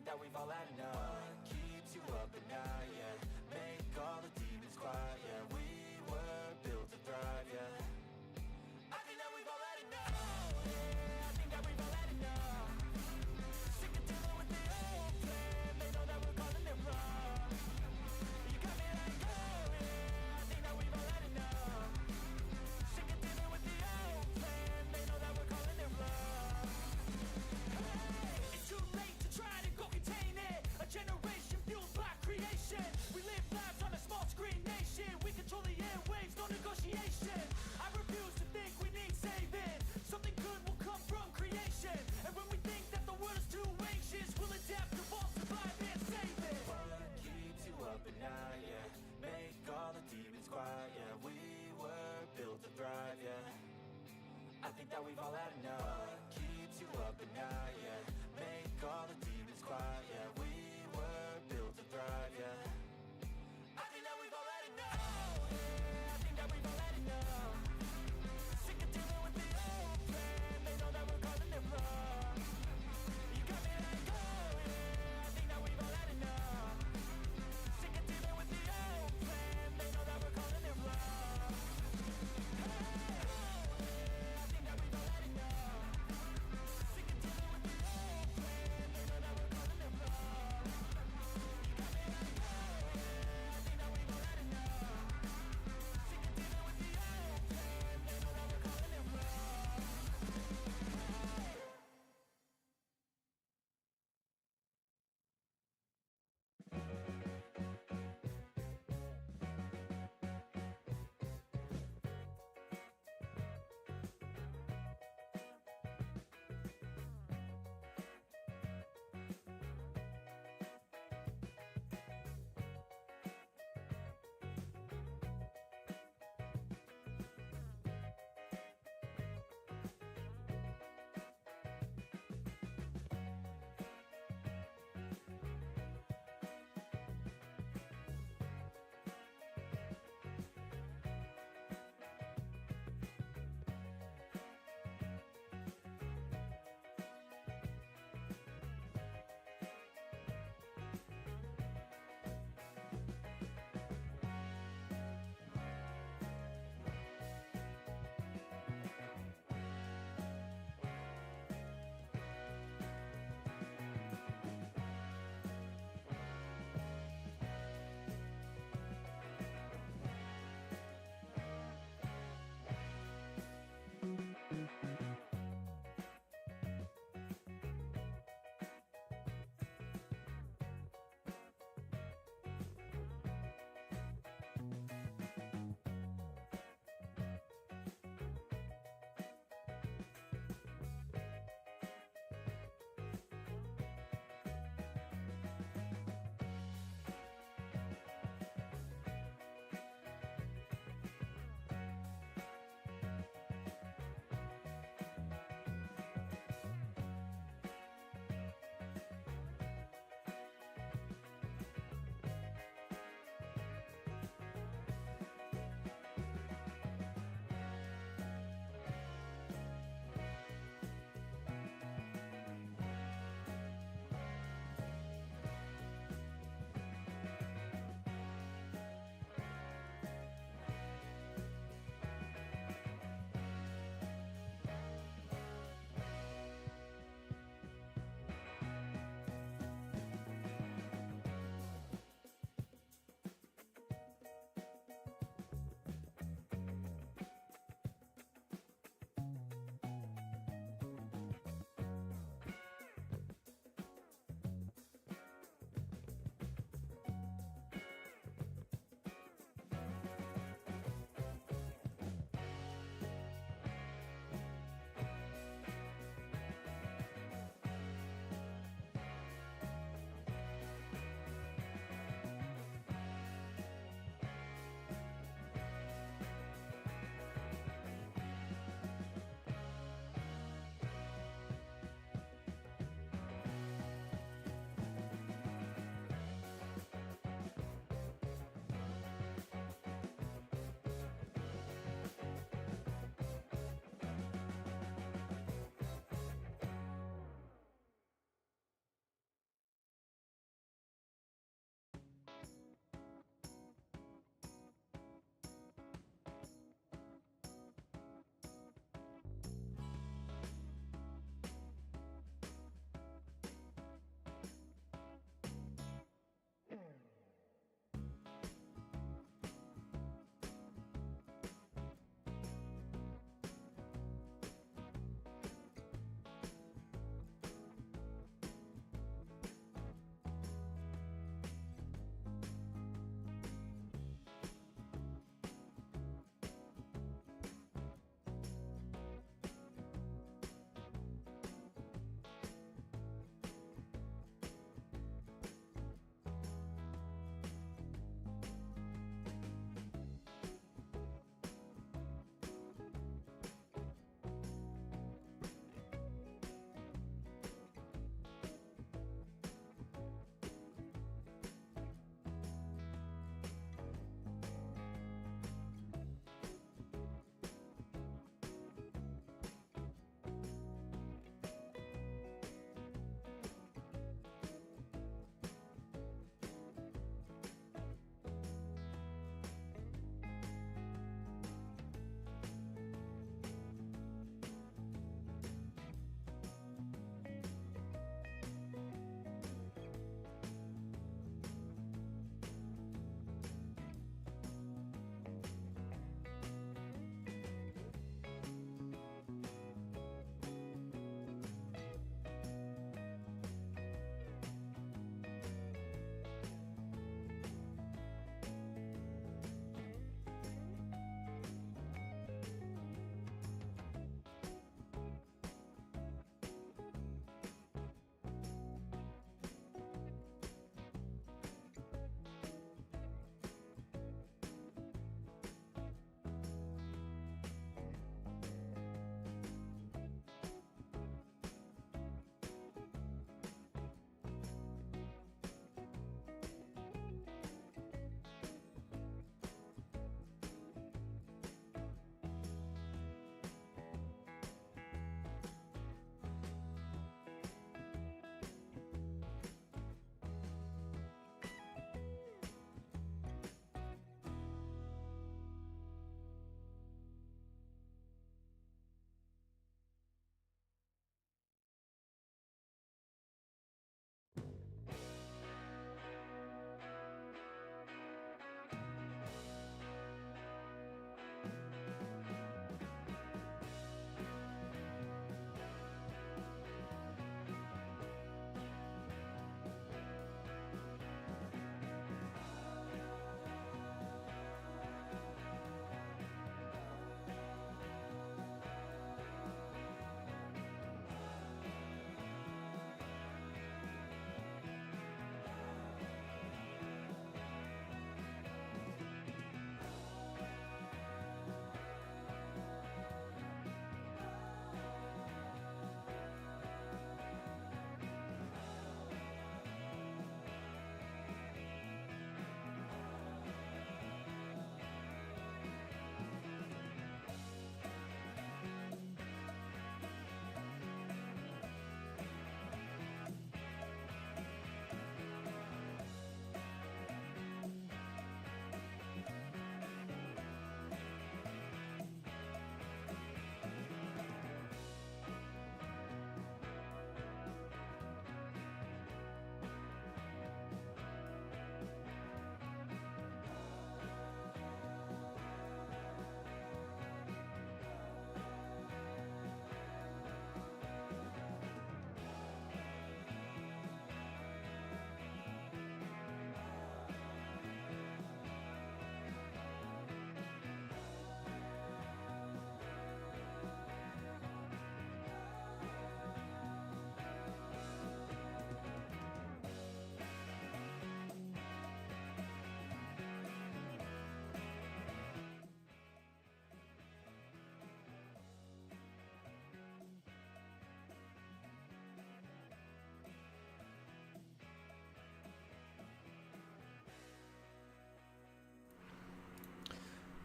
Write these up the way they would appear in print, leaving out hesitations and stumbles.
that we've all had enough. What keeps you up at night, yeah? Make all the demons quiet, yeah. We were built to thrive, yeah. I think that we've all had enough. Oh, yeah, I think that we've all had enough. Sick of dealing with the old plan. They know that we're calling it wrong. You got me like, oh, yeah, I think that we've all had enough. Sick of dealing with the old plan. They know that we're calling it wrong. Hey, it's too late to try to go contain it. A generation fueled by creation. We live lives on a small screen nation. We control the airwaves, no negotiation. I refuse to think we need saving. Something good will come from creation. And when we think that the world is too anxious, we'll adapt, evolve, survive, and save it. What keeps you up at night, yeah? Make all the demons quiet, yeah. We were built to thrive, yeah. I think that we've all had enough. What keeps you up at night, yeah? Make all the demons quiet, yeah. We were built to thrive, yeah. I think that we've all had enough. Oh, yeah, I think that we've all had enough. Sick of dealing with the old plan. They know that we're calling it wrong. You got me like, oh, yeah, I think that we've all had enough. Sick of dealing with the old plan. They know that we're calling it wrong. Hey, oh, yeah, I think that we've all had enough. Sick of dealing with the old plan. They know that we're calling it wrong. You got me like, oh,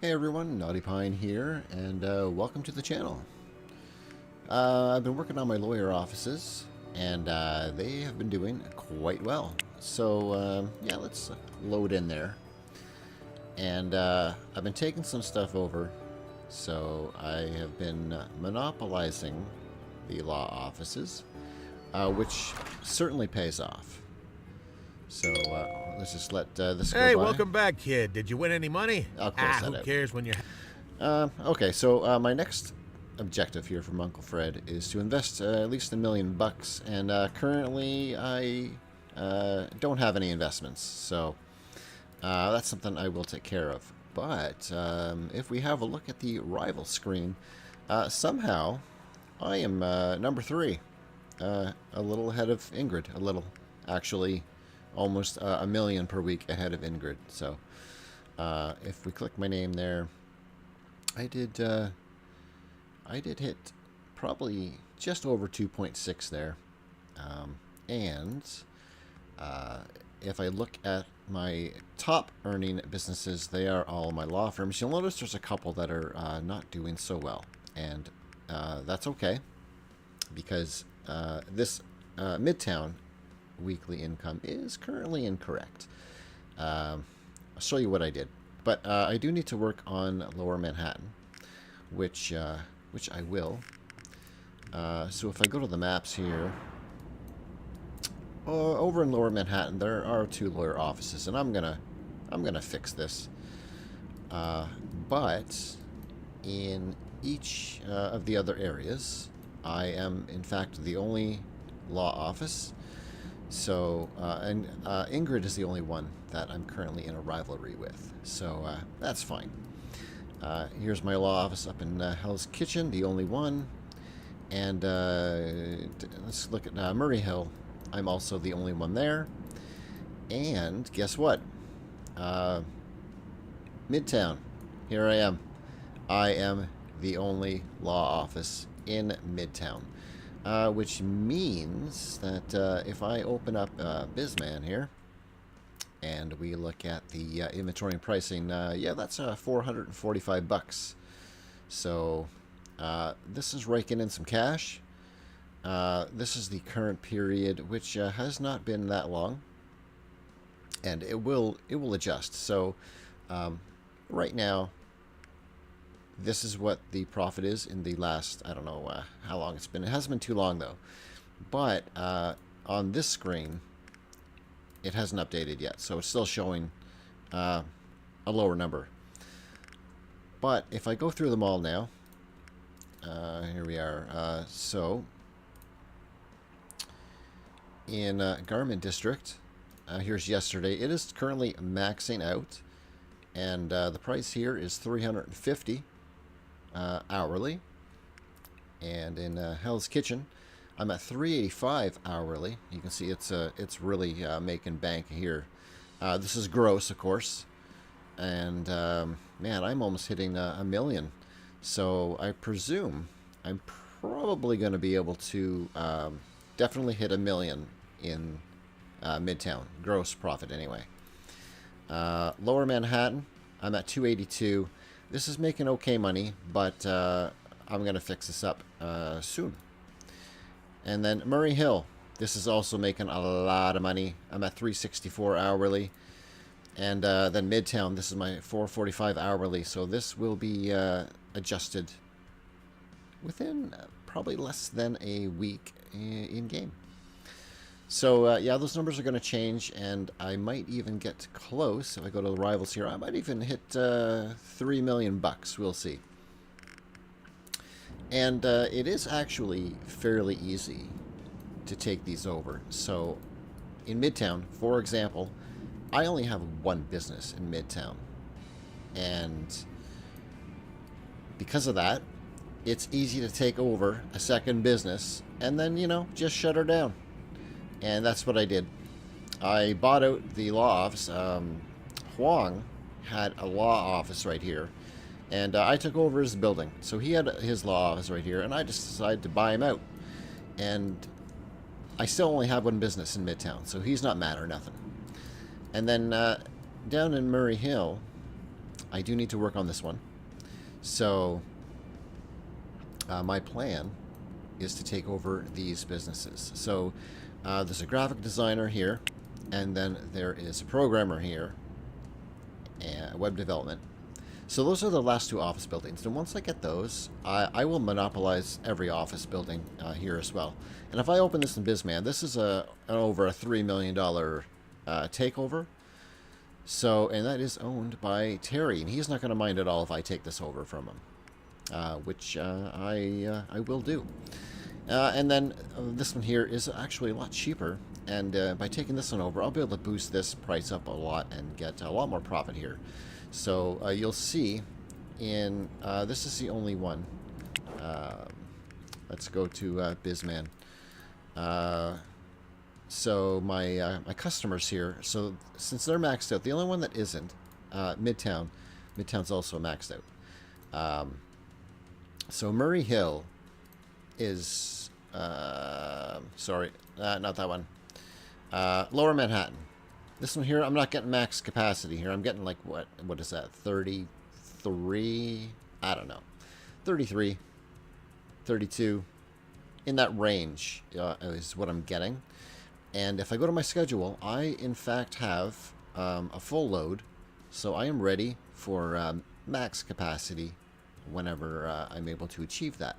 Hey everyone, Naughty Pine here, and welcome to the channel. I've been working on my lawyer offices, and they have been doing quite well. So yeah, let's load in there. And I've been taking some stuff over, so I have been monopolizing the law offices, which certainly pays off. So let's just let this go by. Hey, welcome back, kid. Did you win any money? I'll close that who out. cares when you're... Okay, so my next objective here from Uncle Fred is to invest at least $1 million, and currently I don't have any investments, so that's something I will take care of. But if we have a look at the rival screen, somehow I am number 3, a little ahead of Ingrid, a little, actually. Almost $1 million per week ahead of Ingrid. So if we click my name there, I did hit probably just over 2.6 there. And if I look at my top earning businesses, they are all my law firms. You'll notice there's a couple that are not doing so well, and that's okay, because this Midtown weekly income is currently incorrect. I'll show you what I did, but I do need to work on Lower Manhattan, which I will. So if I go to the maps here, over in Lower Manhattan there are 2 lawyer offices, and I'm gonna fix this. But in each of the other areas, I am in fact the only law office. So, and Ingrid is the only one that I'm currently in a rivalry with. So, that's fine. Here's my law office up in Hell's Kitchen, the only one. And let's look at Murray Hill. I'm also the only one there. And guess what? Midtown. Here I am. I am the only law office in Midtown. Which means that if I open up BizMan here, and we look at the inventory and pricing, yeah, that's $445. So this is raking in some cash. This is the current period, which has not been that long, and it will adjust. So right now, this is what the profit is in the last, I don't know how long it's been. It hasn't been too long, though. But on this screen, it hasn't updated yet. So it's still showing a lower number. But if I go through them all now, here we are. So in Garment District, here's yesterday. It is currently maxing out. And the price here is $350. Hourly, and in Hell's Kitchen, I'm at $385 hourly. You can see it's really making bank here. This is gross, of course, and man, I'm almost hitting $1 million. So I presume I'm probably going to be able to definitely hit $1 million in Midtown gross profit anyway. Lower Manhattan, I'm at $282. This is making okay money, but I'm going to fix this up soon. And then Murray Hill. This is also making a lot of money. I'm at $364 hourly. And then Midtown, this is my $445 hourly. So this will be adjusted within probably less than a week in-game. So, yeah, those numbers are going to change, and I might even get close. If I go to the rivals here, I might even hit $3 million. We'll see. And it is actually fairly easy to take these over. So, in Midtown, for example, I only have one business in Midtown. And because of that, it's easy to take over a second business and then, you know, just shut her down. And that's what I did. I bought out the law office. Huang had a law office right here, and I took over his building. So he had his law office right here, and I just decided to buy him out. And I still only have one business in Midtown, so he's not mad or nothing. And then down in Murray Hill, I do need to work on this one. So my plan is to take over these businesses. So there's a graphic designer here, and then there is a programmer here, and web development. So those are the last two office buildings. And once I get those, I will monopolize every office building here as well. And if I open this in BizMan, this is over a $3 million takeover. So, and that is owned by Terry, and he's not going to mind at all if I take this over from him, which I will do. And then this one here is actually a lot cheaper, and by taking this one over, I'll be able to boost this price up a lot and get a lot more profit here. So you'll see in, this is the only one. Let's go to BizMan. So my customers here, so since they're maxed out, the only one that isn't, Midtown. Midtown's also maxed out. So Murray Hill is, sorry, not that one. Lower Manhattan. This one here, I'm not getting max capacity here. I'm getting like, what is that, 33? I don't know. 33, 32. In that range is what I'm getting. And if I go to my schedule, I, in fact, have a full load. So I am ready for max capacity whenever I'm able to achieve that.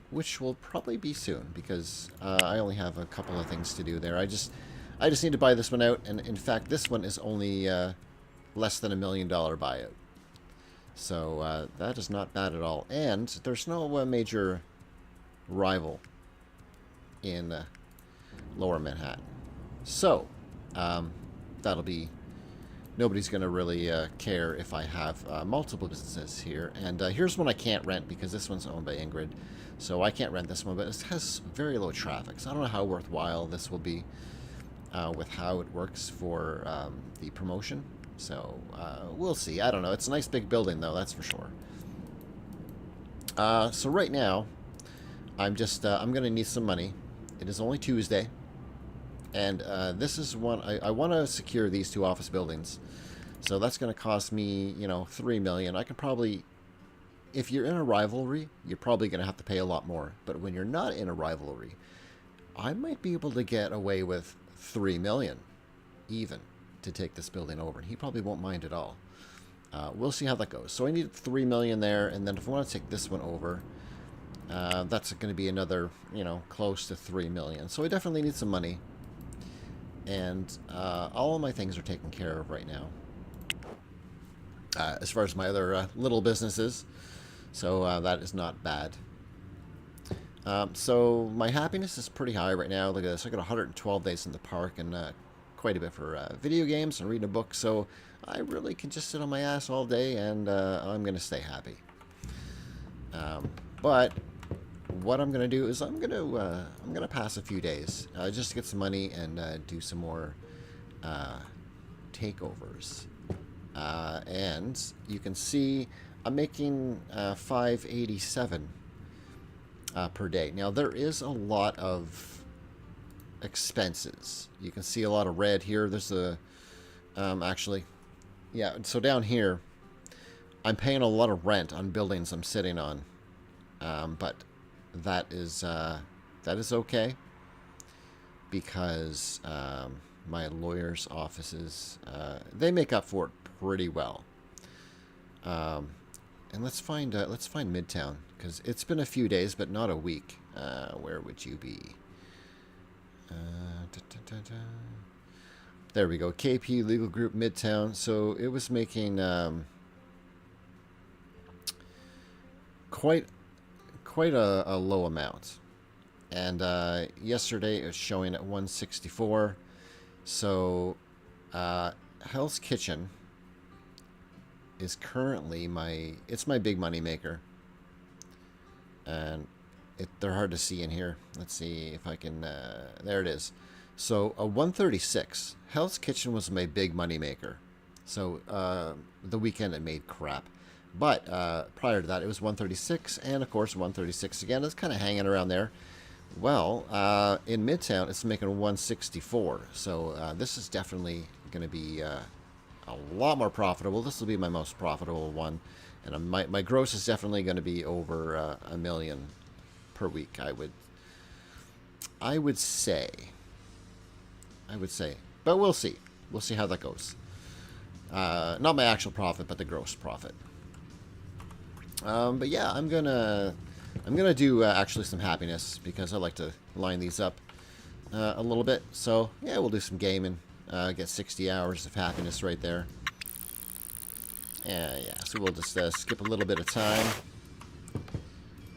Which will probably be soon, because I only have a couple of things to do there. I just need to buy this one out, and in fact, this one is only less than $1 million buyout. So that is not bad at all. And there's no major rival in Lower Manhattan. So that'll be, nobody's going to really care if I have multiple businesses here. And here's one I can't rent because this one's owned by Ingrid. So I can't rent this one, but it has very low traffic. So I don't know how worthwhile this will be with how it works for the promotion. So we'll see. I don't know. It's a nice big building, though, that's for sure. So right now, I'm going to need some money. It is only Tuesday. And this is one, I want to secure these two office buildings. So that's going to cost me, $3 million. I can probably, if you're in a rivalry, you're probably going to have to pay a lot more. But when you're not in a rivalry, I might be able to get away with $3 million even to take this building over. And he probably won't mind at all. We'll see how that goes. So I need $3 million there. And then if I want to take this one over, that's going to be another, close to $3 million. So I definitely need some money. And all of my things are taken care of right now. As far as my other little businesses. So that is not bad. So my happiness is pretty high right now. Look at this. I got 112 days in the park and quite a bit for video games and reading a book. So I really can just sit on my ass all day and I'm going to stay happy. But what I'm going to do is I'm going to pass a few days just to get some money and do some more takeovers. And you can see I'm making $587 per day. Now there is a lot of expenses. You can see a lot of red here. There's a actually, yeah. So down here, I'm paying a lot of rent on buildings I'm sitting on, but that is okay because my lawyer's offices they make up for it pretty well. And let's find Midtown because it's been a few days but not a week. Where would you be? There we go. KP Legal Group Midtown. So it was making quite a low amount. And yesterday it was showing at 164. So Hell's Kitchen is currently my big money maker. And they're hard to see in here. Let's see if I can, there it is. So a 136. Hell's Kitchen was my big money maker. So the weekend it made crap. But prior to that, it was 136, and of course 136 again. It's kind of hanging around there. Well, in Midtown, it's making 164. So this is definitely going to be a lot more profitable. This will be my most profitable one. And my gross is definitely going to be over $1 million per week, I would say. But we'll see. We'll see how that goes. Not my actual profit, but the gross profit. But yeah, I'm gonna do actually some happiness, because I like to line these up a little bit. So yeah, we'll do some gaming. Get 60 hours of happiness right there. Yeah, so we'll just skip a little bit of time.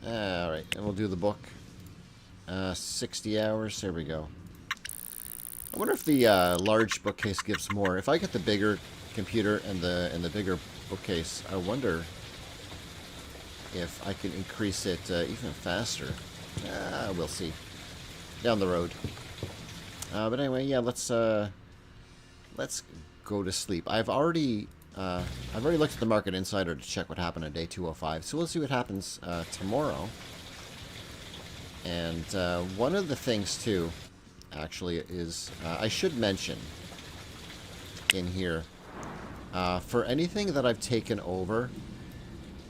Alright, and we'll do the book. 60 hours, there we go. I wonder if the large bookcase gives more. If I get the bigger computer and the bigger bookcase, I wonder if I can increase it even faster. We'll see. Down the road. But anyway, yeah, let's go to sleep. I've already looked at the Market Insider to check what happened on day 205, so we'll see what happens tomorrow. And one of the things, too, actually, is I should mention in here, for anything that I've taken over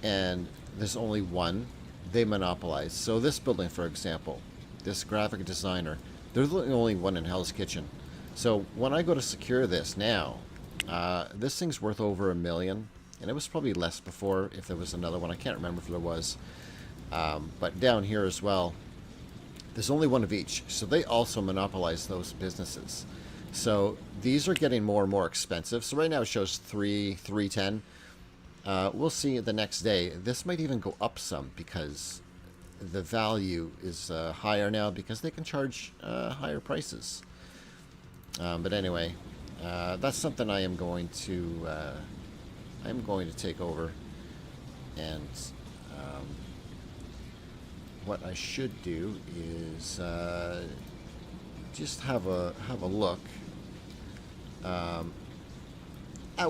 and there's only one, they monopolize. So this building, for example, this graphic designer, there's only one in Hell's Kitchen. So when I go to secure this now, this thing's worth over $1 million, and it was probably less before if there was another one. I can't remember if there was. But down here as well, there's only one of each, so they also monopolize those businesses. So these are getting more and more expensive. So right now it shows $310. We'll see the next day. This might even go up some, because the value is higher now, because they can charge higher prices. But anyway, that's something I am going to take over, and what I should do is just have a look at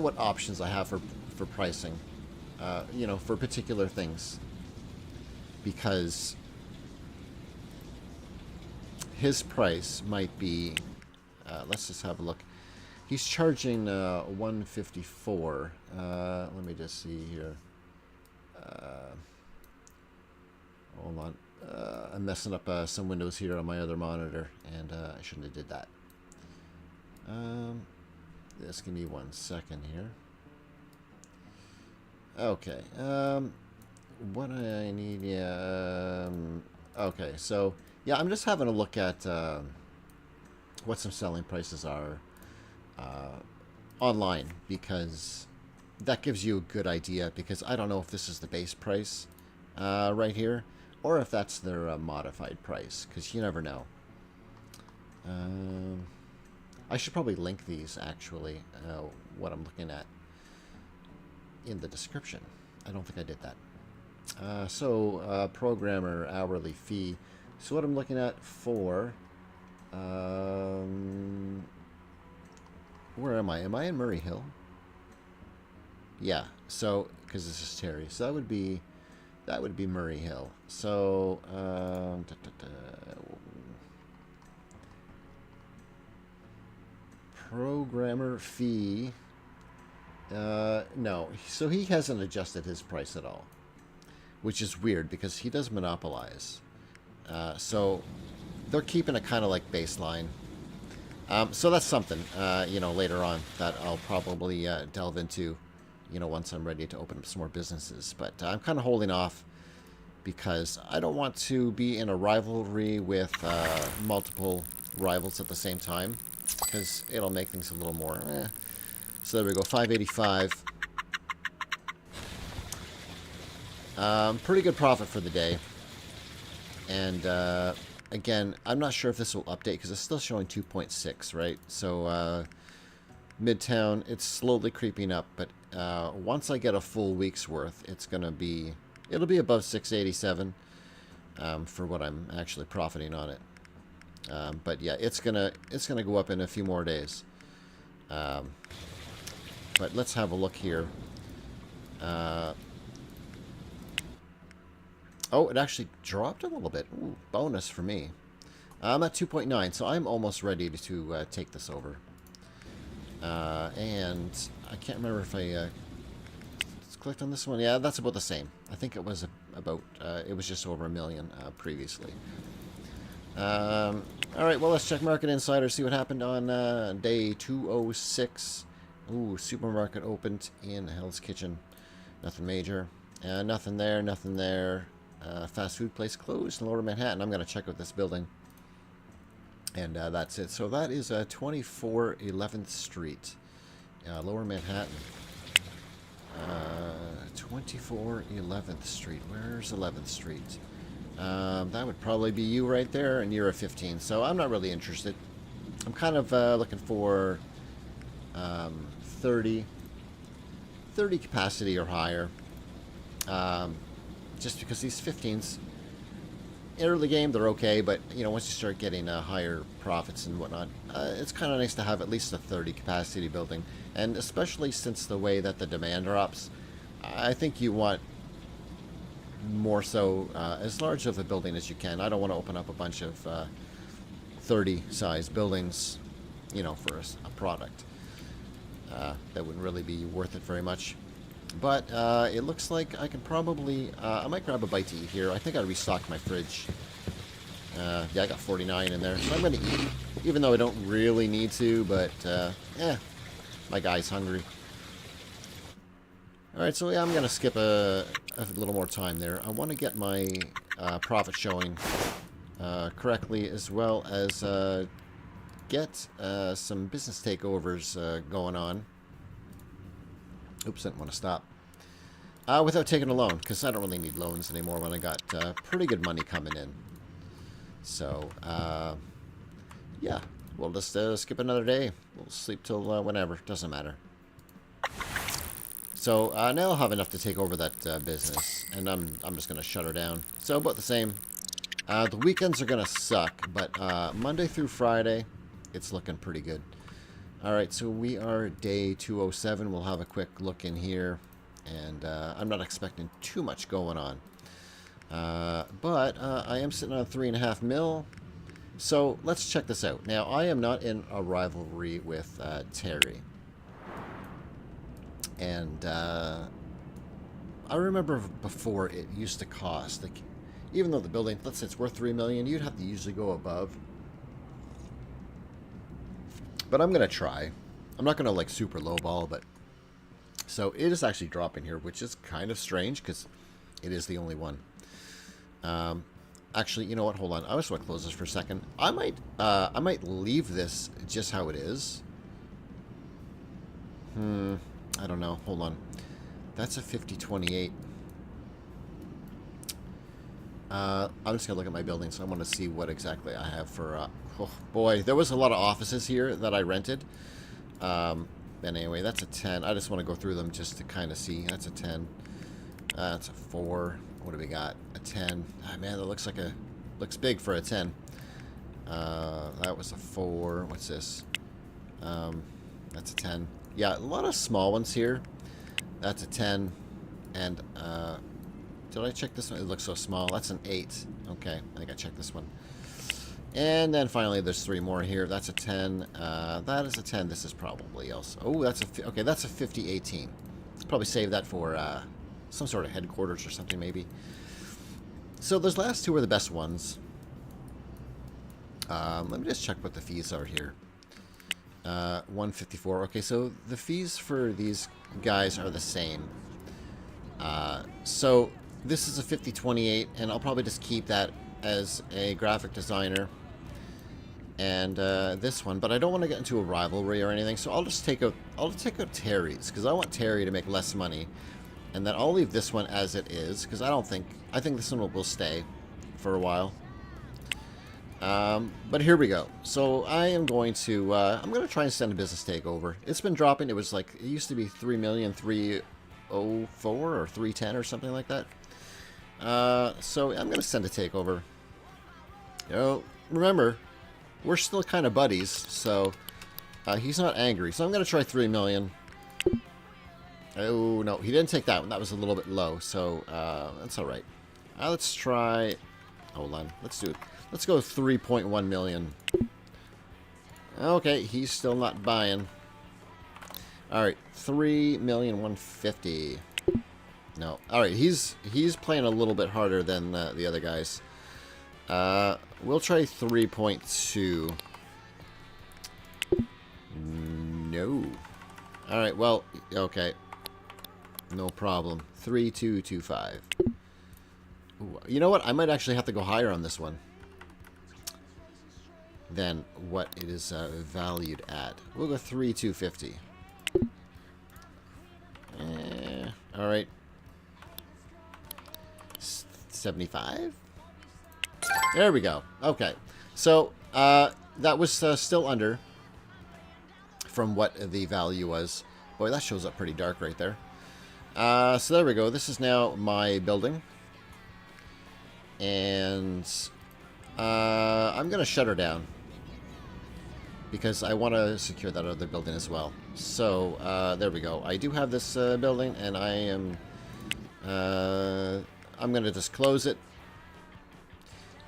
what options I have for pricing, for particular things, because his price might be, let's just have a look. He's charging $154. Let me just see here. Hold on. I'm messing up some windows here on my other monitor, and I shouldn't have did that. Just give me 1 second here. Okay. What I need, yeah. Okay, so yeah, I'm just having a look at what some selling prices are online, because that gives you a good idea, because I don't know if this is the base price right here, or if that's their modified price, because you never know. I should probably link these, actually, what I'm looking at in the description. I don't think I did that. So programmer hourly fee. So what I'm looking at for, where am I? Am I in Murray Hill? Yeah. So because this is Terry, so that would be Murray Hill. So programmer fee. No, so he hasn't adjusted his price at all, which is weird, because he does monopolize. So they're keeping it kind of like baseline. So that's something, later on that I'll probably delve into, once I'm ready to open up some more businesses. But I'm kind of holding off, because I don't want to be in a rivalry with multiple rivals at the same time, because it'll make things a little more So there we go, 585. Pretty good profit for the day. And again, I'm not sure if this will update, because it's still showing 2.6, right? So Midtown, it's slowly creeping up, but once I get a full week's worth, it'll be above 687 for what I'm actually profiting on it. But yeah, it's gonna go up in a few more days. But let's have a look here. Oh, it actually dropped a little bit. Ooh, bonus for me. I'm at 2.9, so I'm almost ready to take this over. And I can't remember if I clicked on this one. Yeah, that's about the same. I think it was about, it was just over $1 million previously. Alright, well, let's check Market Insider, see what happened on day 206. Ooh, supermarket opened in Hell's Kitchen. Nothing major. Nothing there, nothing there. Fast food place closed in Lower Manhattan. I'm going to check out this building. And that's it. So that is 24 11th Street, Lower Manhattan. 24 11th Street. Where's 11th Street? That would probably be you right there, and you're a 15. So I'm not really interested. I'm kind of looking for 30 capacity or higher. Just because these 15s, early game, they're okay, but, you know, once you start getting higher profits and whatnot, it's kind of nice to have at least a 30 capacity building. And especially since the way that the demand drops, I think you want more so as large of a building as you can. I don't want to open up a bunch of 30 size buildings, you know, for a product. That wouldn't really be worth it very much. But it looks like I can probably, I might grab a bite to eat here. I think I restocked my fridge. Yeah, I got 49 in there. So I'm going to eat, even though I don't really need to, but my guy's hungry. Alright, so yeah, I'm going to skip a little more time there. I want to get my profit showing correctly, as well as get some business takeovers going on. Oops, I didn't want to stop. Without taking a loan, because I don't really need loans anymore when I got pretty good money coming in. So, yeah, we'll just skip another day. We'll sleep till whenever. Doesn't matter. So, now I'll have enough to take over that business, and I'm just going to shut her down. So, about the same. The weekends are going to suck, but Monday through Friday, it's looking pretty good. Alright, so we are day 207. We'll have a quick look in here. And I'm not expecting too much going on. But I am sitting on 3.5 mil. So let's check this out. Now, I am not in a rivalry with Terry. And I remember before it used to cost, like, even though the building, let's say it's worth $3 million, you'd have to usually go above. But I'm going to try. I'm not going to, like, super lowball, but... So, it is actually dropping here, which is kind of strange, because it is the only one. Actually, you know what? Hold on. I just want to close this for a second. I might leave this just how it is. I don't know. Hold on. That's a 5028. I'm just going to look at my building, so I want to see what exactly I have for... oh, boy, there was a lot of offices here that I rented. And anyway, that's a 10. I just want to go through them just to kind of see. That's a 10. That's a 4. What do we got? A 10. Ah, man, that looks like a... looks big for a 10. That was a 4. What's this? That's a 10. Yeah, a lot of small ones here. That's a 10. And, did I check this one? It looks so small. That's an 8. Okay, I think I checked this one. And then finally, there's 3 more here. That's a 10. That is a 10. This is probably else. Oh, that's a... okay, that's a 5018. Probably save that for some sort of headquarters or something, maybe. So those last 2 are the best ones. Let me just check what the fees are here. 154. Okay, so the fees for these guys are the same. So this is a 5028, and I'll probably just keep that as a graphic designer. And this one, but I don't want to get into a rivalry or anything, so I'll just take out Terry's, because I want Terry to make less money, and then I'll leave this one as it is, because I think this one will stay for a while. But here we go. So I am going to I'm going to try and send a business takeover. It's been dropping. It was like, it used to be 3,304 or 310 or something like that. So I'm going to send a takeover. You know, remember, we're still kind of buddies, so he's not angry. So I'm going to try 3 million. Oh, no, he didn't take that one. That was a little bit low, so that's all right. Let's try... hold on. Let's do it. Let's go 3.1 million. Okay, he's still not buying. All right, 3,150,000. No. All right, he's playing a little bit harder than the other guys. We'll try 3.2. No. All right, well, okay. No problem. 3,225. Ooh, you know what? I might actually have to go higher on this one than what it is valued at. We'll go 3,250. All right. 75. There we go. Okay, so that was still under from what the value was. Boy, that shows up pretty dark right there. So there we go. This is now my building. And I'm going to shut her down because I want to secure that other building as well. So there we go. I do have this building, and I am I'm going to just close it.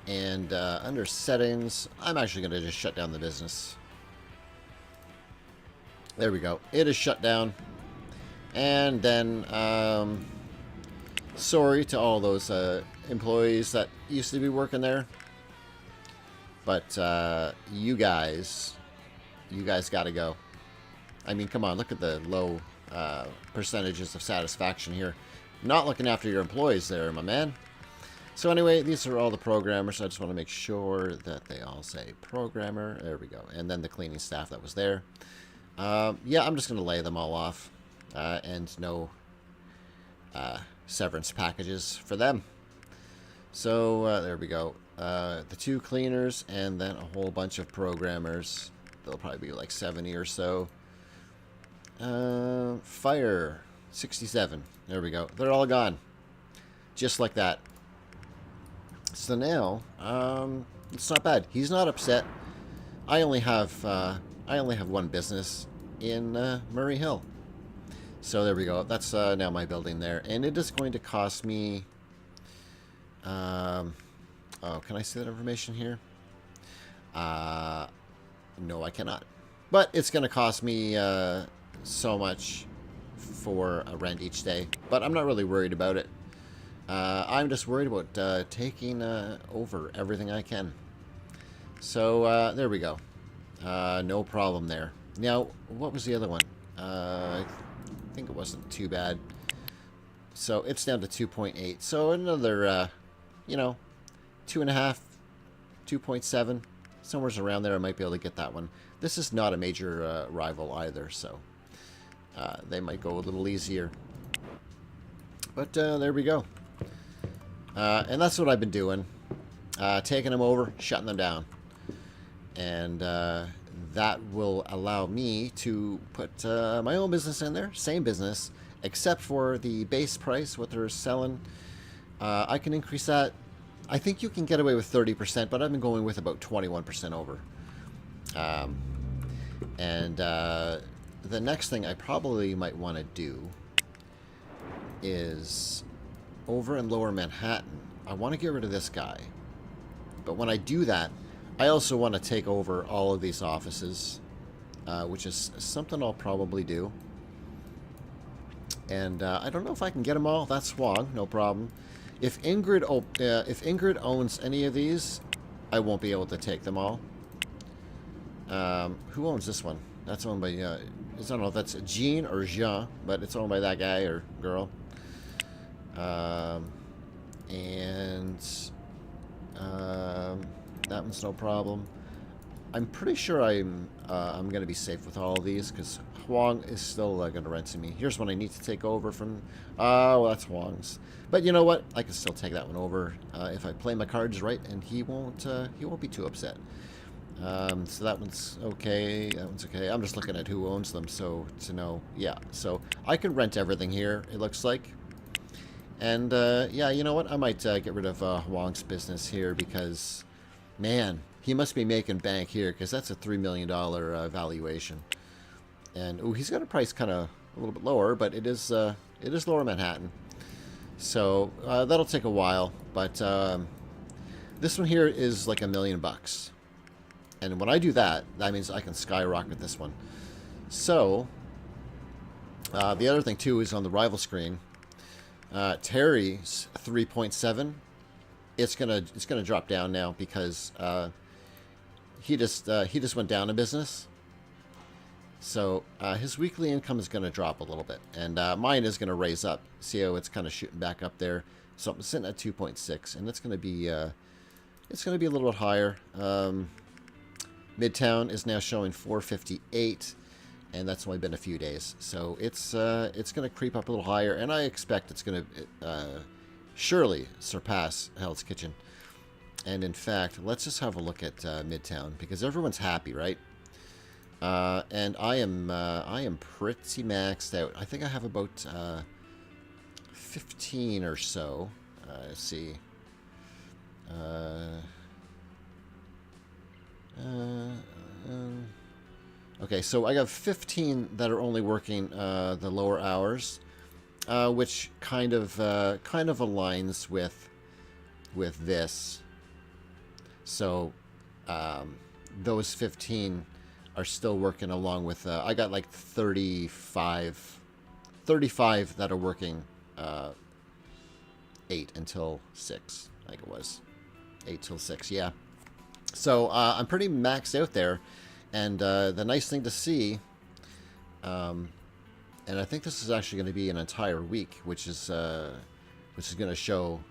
And under settings, I'm actually going to just shut down the business. There we go. It is shut down. And then, sorry to all those employees that used to be working there. But you guys got to go. I mean, come on, look at the low percentages of satisfaction here. Not looking after your employees there, my man. So anyway, these are all the programmers. I just want to make sure that they all say programmer. There we go. And then the cleaning staff that was there. Yeah, I'm just going to lay them all off. And no severance packages for them. So there we go. The 2 cleaners and then a whole bunch of programmers. There'll probably be like 70 or so. Fire, 67. There we go. They're all gone. Just like that. So now, it's not bad. He's not upset. I only have one business in Murray Hill. So there we go. That's now my building there, and it is going to cost me. Oh, can I see that information here? No, I cannot. But it's going to cost me so much for a rent each day. But I'm not really worried about it. I'm just worried about taking over everything I can. So there we go. No problem there. Now, what was the other one? I think it wasn't too bad. So it's down to 2.8. So another, you know, 2.5, 2.7, somewhere around there. I might be able to get that one. This is not a major rival either, so they might go a little easier. But there we go. And that's what I've been doing. Taking them over, shutting them down. And that will allow me to put my own business in there. Same business, except for the base price, what they're selling. I can increase that. I think you can get away with 30%, but I've been going with about 21% over. And the next thing I probably might want to do is over in Lower Manhattan. I want to get rid of this guy. But when I do that, I also want to take over all of these offices, which is something I'll probably do. And I don't know if I can get them all. That's Wong, no problem. If Ingrid owns any of these, I won't be able to take them all. Who owns this one? That's owned by, I don't know if that's Jean or Jean, but it's owned by that guy or girl. That one's no problem. I'm pretty sure I'm going to be safe with all of these because Huang is still going to rent to me. Here's one I need to take over from. Oh, that's Huang's. But you know what? I can still take that one over if I play my cards right, and he won't be too upset. So that one's okay. That one's okay. I'm just looking at who owns them, so to know. Yeah, so I can rent everything here. It looks like. And yeah, you know what? I might get rid of Huang's business here because, man, he must be making bank here because that's a $3 million valuation. And ooh, he's got a price kind of a little bit lower, but it is Lower Manhattan. So that'll take a while, but this one here is like $1 million. And when I do that, that means I can skyrocket this one. So The other thing, too, is on the rival screen. Terry's 3.7. It's gonna drop down now because he just went down in business. So his weekly income is going to drop a little bit, and mine is going to raise up. See how it's kind of shooting back up there. So I'm sitting at 2.6, and it's going to be a little bit higher. Midtown is now showing 458, and that's only been a few days. So it's going to creep up a little higher, and I expect it's going to surely surpass Hell's Kitchen. And in fact, let's just have a look at Midtown, because everyone's happy, right? And I am pretty maxed out. I think I have about 15 or so. Let's see. Okay, so I got 15 that are only working the lower hours, which kind of aligns with this. So those 15 are still working along with I got like 35 that are working 8 until 6, I think it was 8 till 6, yeah. So I'm pretty maxed out there, and the nice thing to see, and I think this is actually going to be an entire week, which is going to show.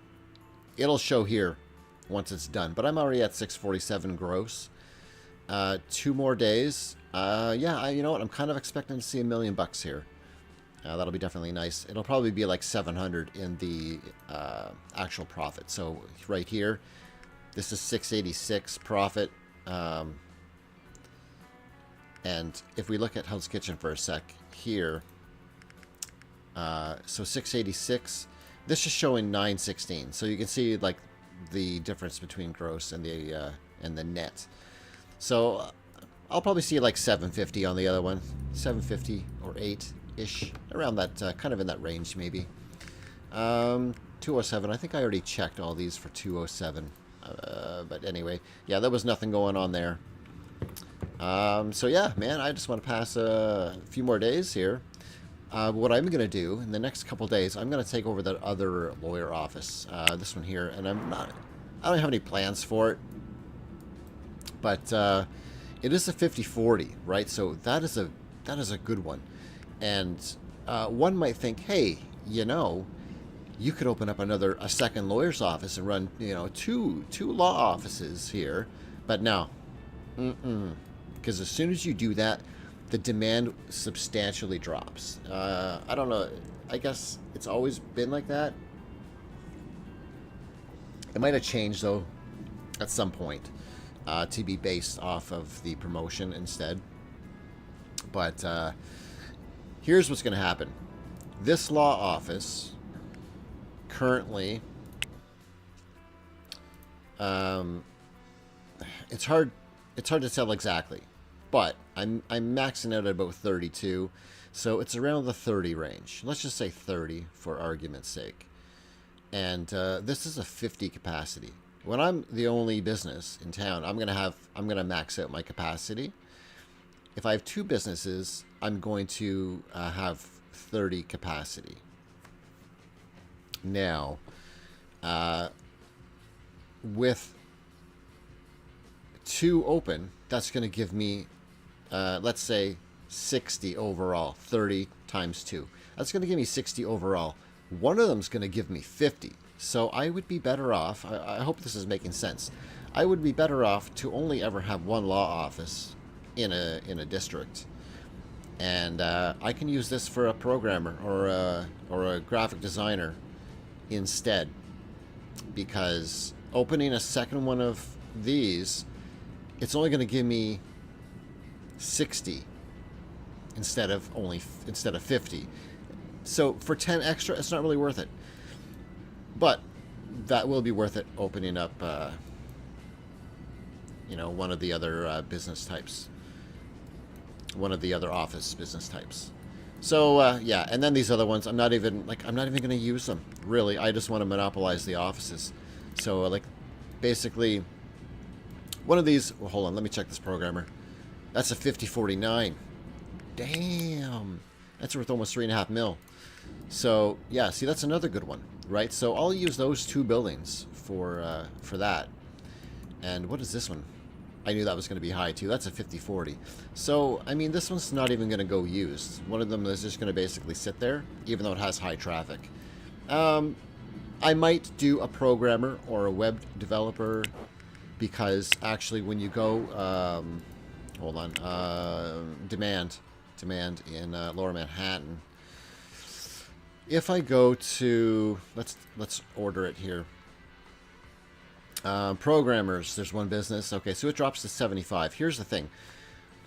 It'll show here once it's done, but I'm already at 647 gross. 2 more days. Yeah, you know what? I'm kind of expecting to see $1 million here. That'll be definitely nice. It'll probably be like 700 in the actual profit. So right here, this is 686 profit. And if we look at Hell's Kitchen for a sec here, so 686. This is showing 916. So you can see like the difference between gross and the net. So I'll probably see like 750 on the other one, 750 or 8-ish, around that, kind of in that range maybe. 207, I think I already checked all these for 207. But anyway, yeah, there was nothing going on there. So yeah, man, I just want to pass a few more days here. What I'm going to do in the next couple days, I'm going to take over that other lawyer office, this one here, and I don't have any plans for it. But it is a 50-40, right? So that is a good one. And one might think, hey, you know, you could open up a second lawyer's office and run, you know, two law offices here. But no, because as soon as you do that, the demand substantially drops. I don't know. I guess it's always been like that. It might have changed though at some point. To be based off of the promotion instead. But here's what's going to happen. This law office currently, it's hard to tell exactly, but I'm maxing out at about 32, so it's around the 30 range. Let's just say 30 for argument's sake. And this is a 50 capacity. When I'm the only business in town, I'm gonna max out my capacity. If I have 2 businesses, I'm going to have 30 capacity. Now, with 2 open, that's going to give me, let's say, 60 overall. 30 times 2. That's going to give me 60 overall. One of them is going to give me 50. So I would be better off, I hope this is making sense, I would be better off to only ever have 1 law office in a district. And I can use this for a programmer or a graphic designer instead. Because opening a second one of these, it's only going to give me 60 instead of 50. So for 10 extra, it's not really worth it. But that will be worth it opening up, you know, one of the other business types, one of the other office business types. So yeah, and then these other ones, I'm not even going to use them really. I just want to monopolize the offices. So like, basically, one of these. Well, hold on, let me check this programmer. That's a 5049. Damn. That's worth almost 3.5 mil. So yeah, see, that's another good one, right? So I'll use those 2 buildings for that. And what is this one? I knew that was going to be high too. That's a 50-40. So I mean, this one's not even going to go used. One of them is just going to basically sit there, even though it has high traffic. I might do a programmer or a web developer, because actually when you go, hold on, demand in Lower Manhattan. If I go to, let's order it here. Programmers, there's one business. Okay, so it drops to 75. Here's the thing.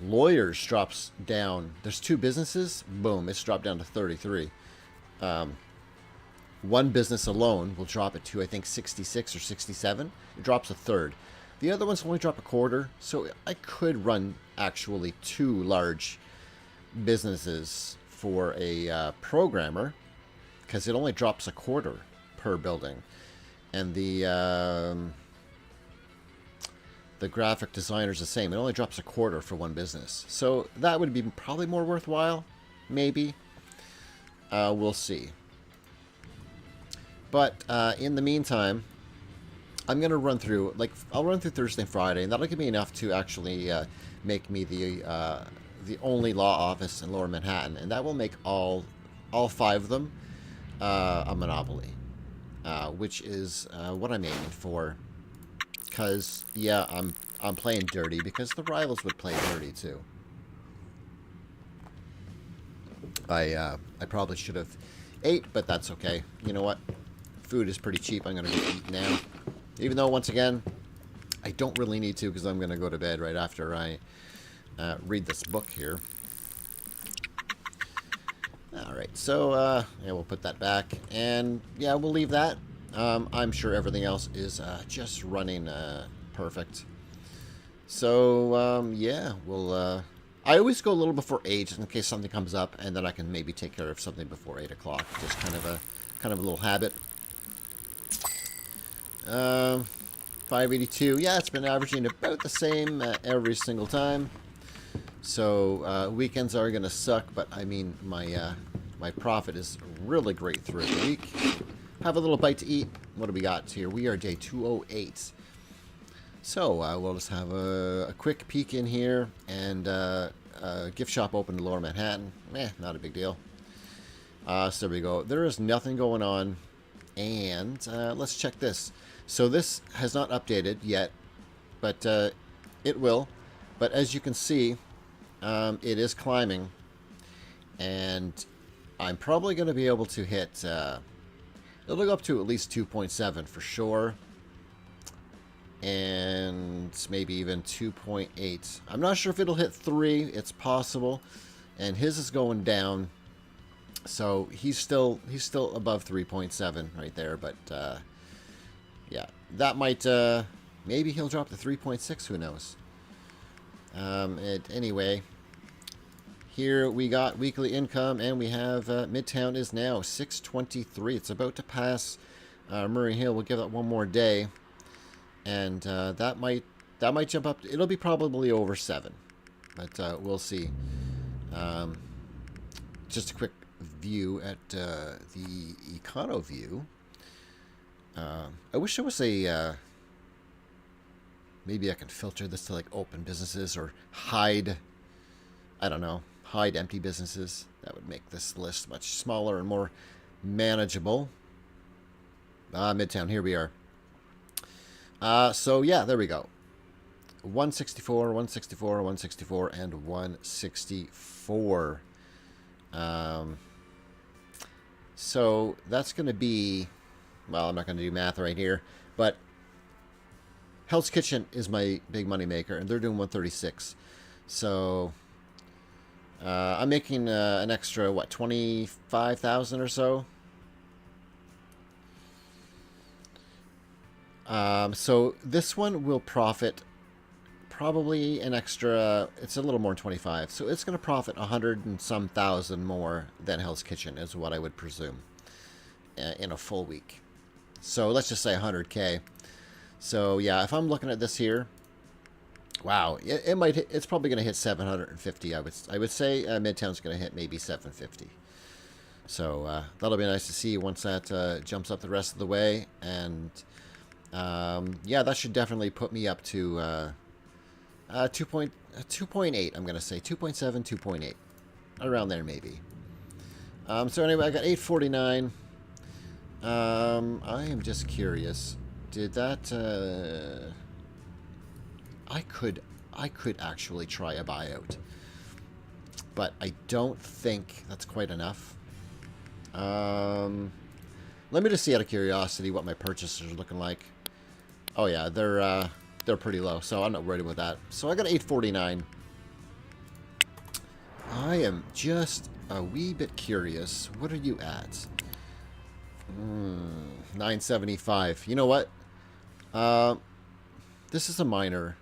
Lawyers drops down. There's 2 businesses. Boom, it's dropped down to 33. One business alone will drop it to, I think, 66 or 67. It drops a third. The other ones only drop a quarter. So I could run actually 2 large businesses for a programmer, because it only drops a quarter per building. And the graphic designer's the same. It only drops a quarter for one business. So that would be probably more worthwhile. Maybe. We'll see. But in the meantime, I'm going to run through, I'll run through Thursday and Friday, and that'll give me enough to actually make me the only law office in Lower Manhattan. And that will make all 5 of them a monopoly. Which is what I'm aiming for. Because, yeah, I'm playing dirty, because the rivals would play dirty too. I probably should have ate, but that's okay. You know what? Food is pretty cheap. I'm going to go eat now. Even though, once again, I don't really need to, because I'm going to go to bed right after I read this book here. Alright, so yeah, we'll put that back. And yeah, we'll leave that. I'm sure everything else is just running perfect. So, yeah, we'll... I always go a little before 8 in case something comes up, and then I can maybe take care of something before 8 o'clock. Just kind of a little habit. 582. Yeah, it's been averaging about the same every single time. So weekends are gonna suck, but I mean my profit is really great throughout the week. Have a little bite to eat. What do we got here? We are day 208. So we'll just have a quick peek in here, and a gift shop open in Lower Manhattan. Not a big deal. So there we go. There is nothing going on, and let's check this. So this has not updated yet, but it will. But as you can see, it is climbing, and I'm probably going to be able to hit, it'll go up to at least 2.7 for sure, and maybe even 2.8. I'm not sure if it'll hit 3. It's possible, and his is going down, so he's still above 3.7 right there. But yeah, that might maybe he'll drop to 3.6. Who knows? Anyway, here we got weekly income, and we have Midtown is now 623. It's about to pass Murray Hill. We'll give it one more day, and that might jump up. It'll be probably over 7, but we'll see. Just a quick view at the Econo view. I wish there was a maybe I can filter this to like open businesses, or hide, I don't know, hide empty businesses. That would make this list much smaller and more manageable. Midtown, here we are. So yeah, there we go. 164, 164, 164, and 164. So that's going to be, well, I'm not going to do math right here, but Hell's Kitchen is my big money maker, and they're doing 136. So I'm making an extra, what, 25,000 or so. So this one will profit probably an extra, it's a little more than 25. So it's going to profit 100 and some thousand more than Hell's Kitchen, is what I would presume, in a full week. So let's just say 100K. So yeah, if I'm looking at this here, Wow, it might hit, it's probably going to hit 750. I would say Midtown's going to hit maybe 750. So that'll be nice to see once that jumps up the rest of the way. And yeah, that should definitely put me up to 2.8. I'm going to say 2.7, 2.8, around there maybe. So anyway, I got 849. I am just curious. Did that? I could actually try a buyout, but I don't think that's quite enough. Let me just see out of curiosity what my purchasers are looking like. Oh yeah, they're pretty low, so I'm not worried about that. So I got 849. I am just a wee bit curious. What are you at? 975. You know what? This is a minor.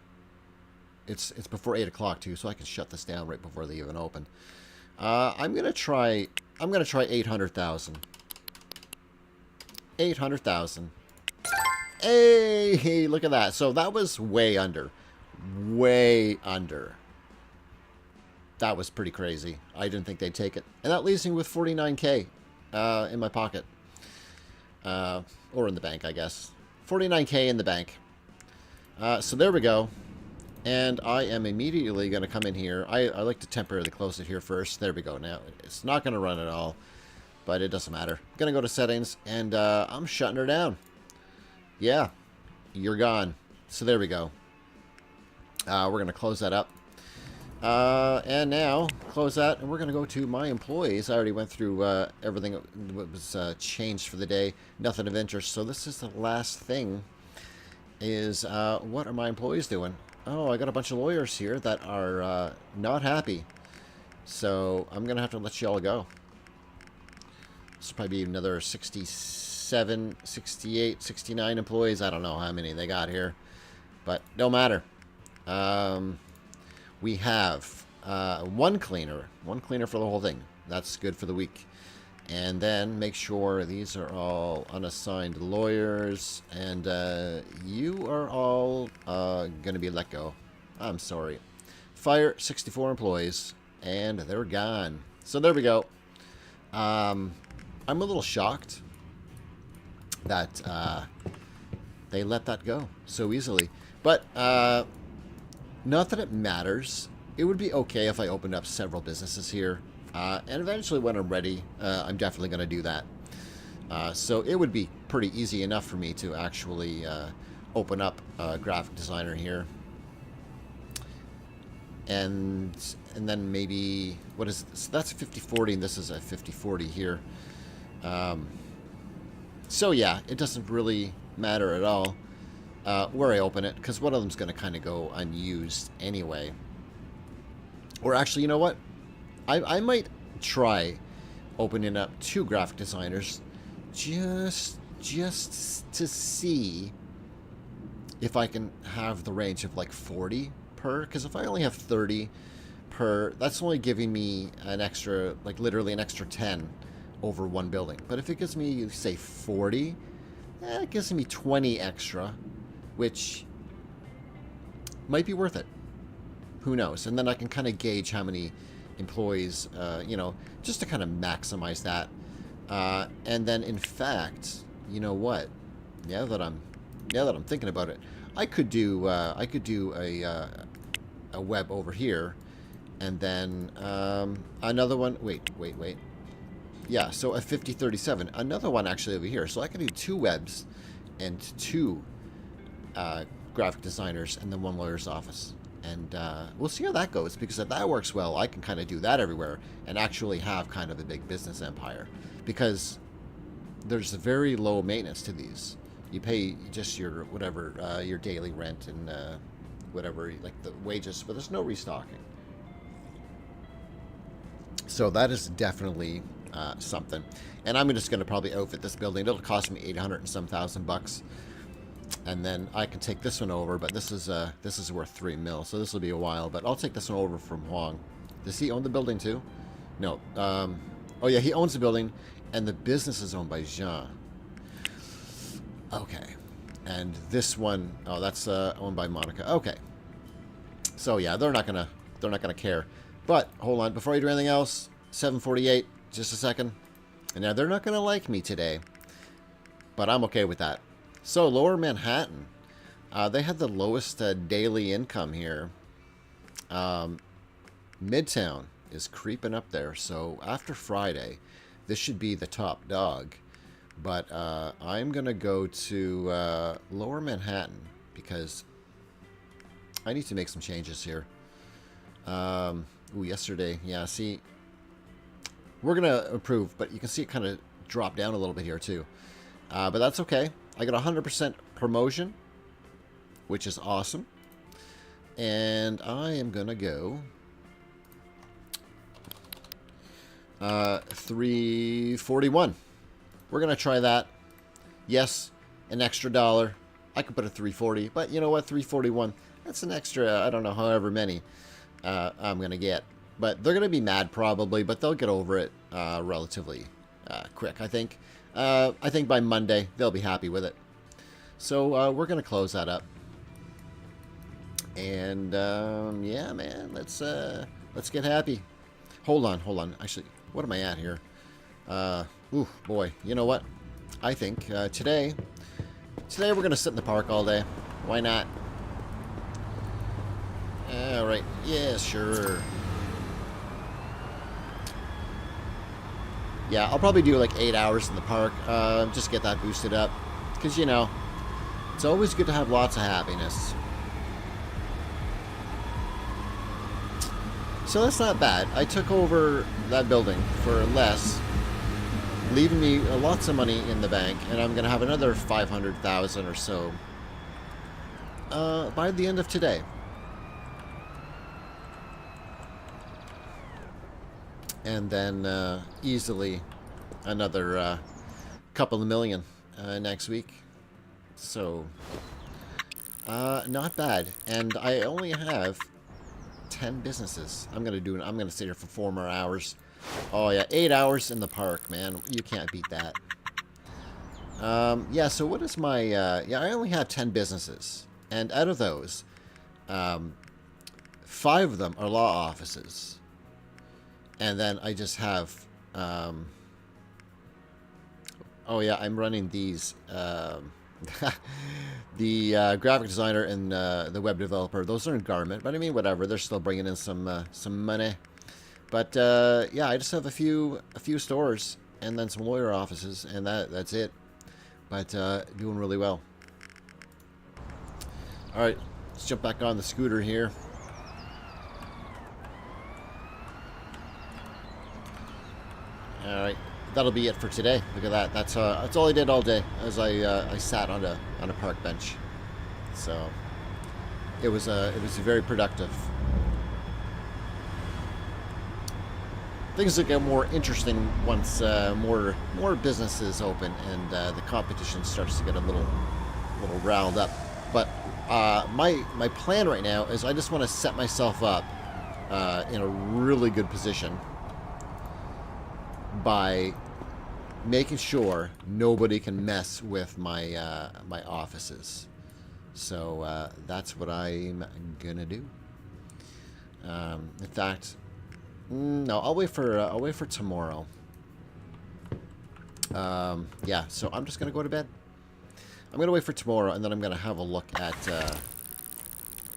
It's before 8 o'clock too, so I can shut this down right before they even open. I'm gonna try 800,000. 800,000. Hey, look at that. So that was way under. Way under. That was pretty crazy. I didn't think they'd take it. And that leaves me with 49K in my pocket. Or in the bank, I guess. 49K in the bank. So there we go. And I am immediately going to come in here. I like to temporarily close it here first. There we go. Now, it's not going to run at all, but it doesn't matter. I'm going to go to settings, and I'm shutting her down. Yeah, you're gone. So there we go. We're going to close that up. And now, close that, and we're going to go to my employees. I already went through everything that was changed for the day. Nothing of interest. So this is the last thing, is what are my employees doing? Oh, I got a bunch of lawyers here that are not happy. So I'm going to have to let you all go. This will probably be another 67, 68, 69 employees. I don't know how many they got here, but don't matter. We have one cleaner for the whole thing. That's good for the week. And then make sure these are all unassigned lawyers, and you are all going to be let go. I'm sorry. Fire 64 employees, and they're gone. So there we go. I'm a little shocked that they let that go so easily. But not that it matters. It would be okay if I opened up several businesses here. And eventually when I'm ready, I'm definitely going to do that. So it would be pretty easy enough for me to actually open up a graphic designer here. And then maybe, what is this? That's a 50-40 and this is a 50-40 here. So yeah, it doesn't really matter at all where I open it, because one of them's going to kind of go unused anyway. Or actually, you know what? I might try opening up 2 graphic designers just to see if I can have the range of like 40 per, because if I only have 30 per, that's only giving me an extra, like literally an extra 10 over one building. But if it gives me, say, 40, it gives me 20 extra, which might be worth it. Who knows? And then I can kind of gauge how many employees, you know, just to kind of maximize that. And then, in fact, you know what? Now that I'm thinking about it, I could do a web over here, and then another one. Wait. Yeah, so a 5037, another one actually over here. So I can do 2 webs and 2 graphic designers, and then 1 lawyer's office. And we'll see how that goes, because if that works well, I can kind of do that everywhere and actually have kind of a big business empire, because there's a very low maintenance to these. You pay just your whatever, your daily rent and whatever, like the wages, but there's no restocking. So that is definitely something. And I'm just going to probably outfit this building. It'll cost me 800 and some thousand bucks. And then I can take this one over, but this is worth $3 million, so this will be a while. But I'll take this one over from Huang. Does he own the building too? No. Oh yeah, he owns the building, and the business is owned by Jean. Okay. And this one, oh, that's owned by Monica. Okay. So yeah, they're not gonna care. But hold on, before I do anything else, 7:48, just a second. And now they're not gonna like me today, but I'm okay with that. So Lower Manhattan, they had the lowest daily income here. Midtown is creeping up there, so after Friday, this should be the top dog. But I'm gonna go to Lower Manhattan because I need to make some changes here. Ooh, yesterday, yeah, see, we're going to improve, but you can see it kind of drop down a little bit here too. But that's okay. I got 100% promotion, which is awesome. And I am going to go 341. We're going to try that. Yes, an extra $1. I could put a 340, but you know what? 341. That's an extra, I don't know, however many I'm going to get. But they're going to be mad probably, but they'll get over it relatively quick, I think. I think by Monday, they'll be happy with it. So we're going to close that up. And yeah, man, let's get happy. Hold on. Actually, what am I at here? Ooh, boy, you know what? I think today we're going to sit in the park all day. Why not? All right. Yeah, sure. Yeah, I'll probably do like 8 hours in the park. Just get that boosted up. Because, you know, it's always good to have lots of happiness. So that's not bad. I took over that building for less, leaving me lots of money in the bank, and I'm going to have another 500,000 or so by the end of today. And then easily another couple of million next week. So not bad. And I only have 10 businesses. I'm gonna sit here for 4 more hours. Oh yeah, 8 hours in the park, man. You can't beat that. Yeah. So what is my? Yeah, I only have 10 businesses, and out of those, 5 of them are law offices. And then I just have, oh yeah, I'm running these, the graphic designer and the web developer. Those are in garment, but I mean, whatever. They're still bringing in some money. But yeah, I just have a few stores and then some lawyer offices, and that's it. But doing really well. All right, let's jump back on the scooter here. All right, that'll be it for today. Look at that. That's all I did all day, as I sat on a park bench. So it was very productive. Things will get more interesting once more businesses open and the competition starts to get a little riled up. But my plan right now is I just want to set myself up in a really good position by making sure nobody can mess with my my offices. So that's what I'm gonna do. In fact, no, I'll wait for tomorrow. Yeah, so I'm just gonna go to bed. I'm gonna wait for tomorrow, and then I'm gonna have a look at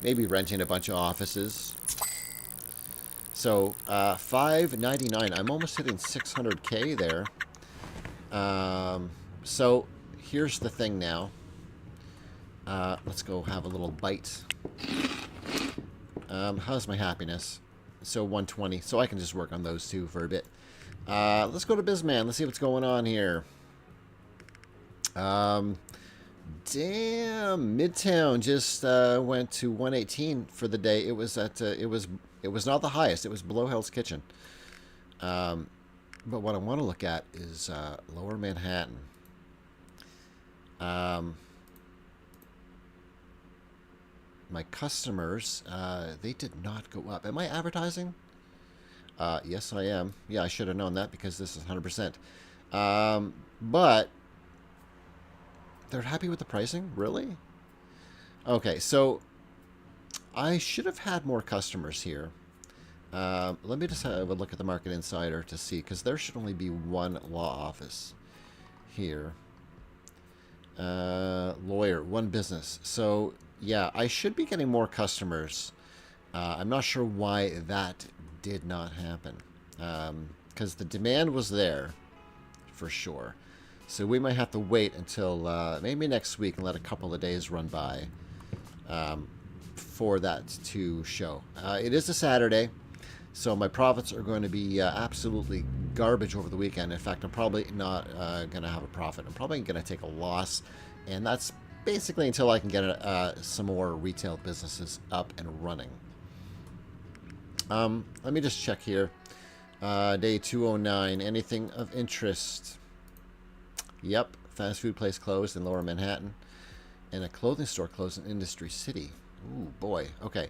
maybe renting a bunch of offices. So, $599. I'm almost hitting 600K there. So, here's the thing now. Let's go have a little bite. How's my happiness? So, 120. So, I can just work on those two for a bit. Let's go to Bizman. Let's see what's going on here. Damn, Midtown just went to 118 for the day. It was at it was not the highest. It was below Hell's Kitchen. But what I want to look at is Lower Manhattan. My customers, they did not go up. Am I advertising? Yes, I am. Yeah, I should have known that because this is 100%. But they're happy with the pricing? Really? Okay, so I should have had more customers here. Let me just have a look at the Market Insider to see, because there should only be one law office here. Lawyer, one business. So, yeah, I should be getting more customers. I'm not sure why that did not happen. Because the demand was there, for sure. So we might have to wait until maybe next week and let a couple of days run by for that to show. It is a Saturday, so my profits are going to be absolutely garbage over the weekend. In fact, I'm probably not going to have a profit. I'm probably going to take a loss, and that's basically until I can get some more retail businesses up and running. Let me just check here. Day 209. Anything of interest? Yep. Fast food place closed in Lower Manhattan. And a clothing store closed in Industry City. Ooh, boy. Okay.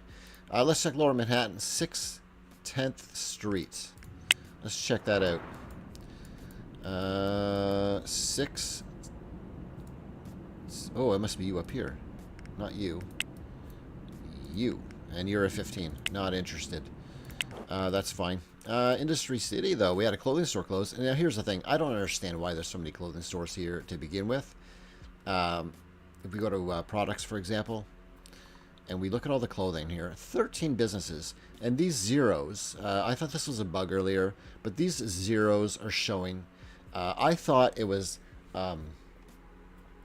Let's check Lower Manhattan. 6 10th Street. Let's check that out. 6. Oh, it must be you up here. Not you. You. And you're a 15. Not interested. That's fine. Industry City, though, we had a clothing store closed. And now here's the thing. I don't understand why there's so many clothing stores here to begin with. If we go to products, for example, and we look at all the clothing here, 13 businesses. And these zeros, I thought this was a bug earlier, but these zeros are showing. I thought it was,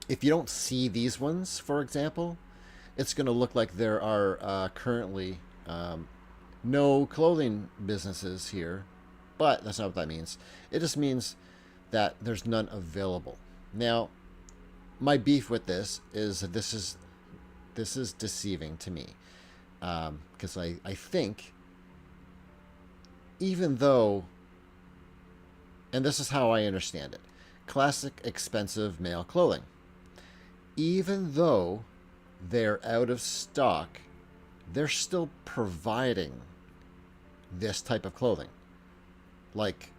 if you don't see these ones, for example, it's going to look like there are currently no clothing businesses here, but that's not what that means. It just means that there's none available. Now, my beef with this is that this is deceiving to me, because I think, even though, and this is how I understand it, classic expensive male clothing, even though they're out of stock, they're still providing this type of clothing. Like,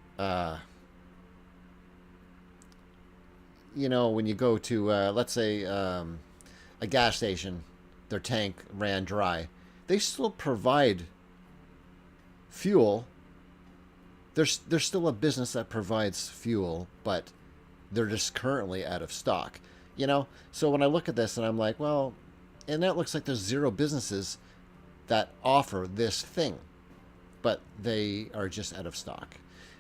you know, when you go to, let's say, a gas station, their tank ran dry, they still provide fuel. There's still a business that provides fuel, but they're just currently out of stock. You know, so when I look at this and I'm like, well, and that looks like there's 0 businesses that offer this thing, but they are just out of stock.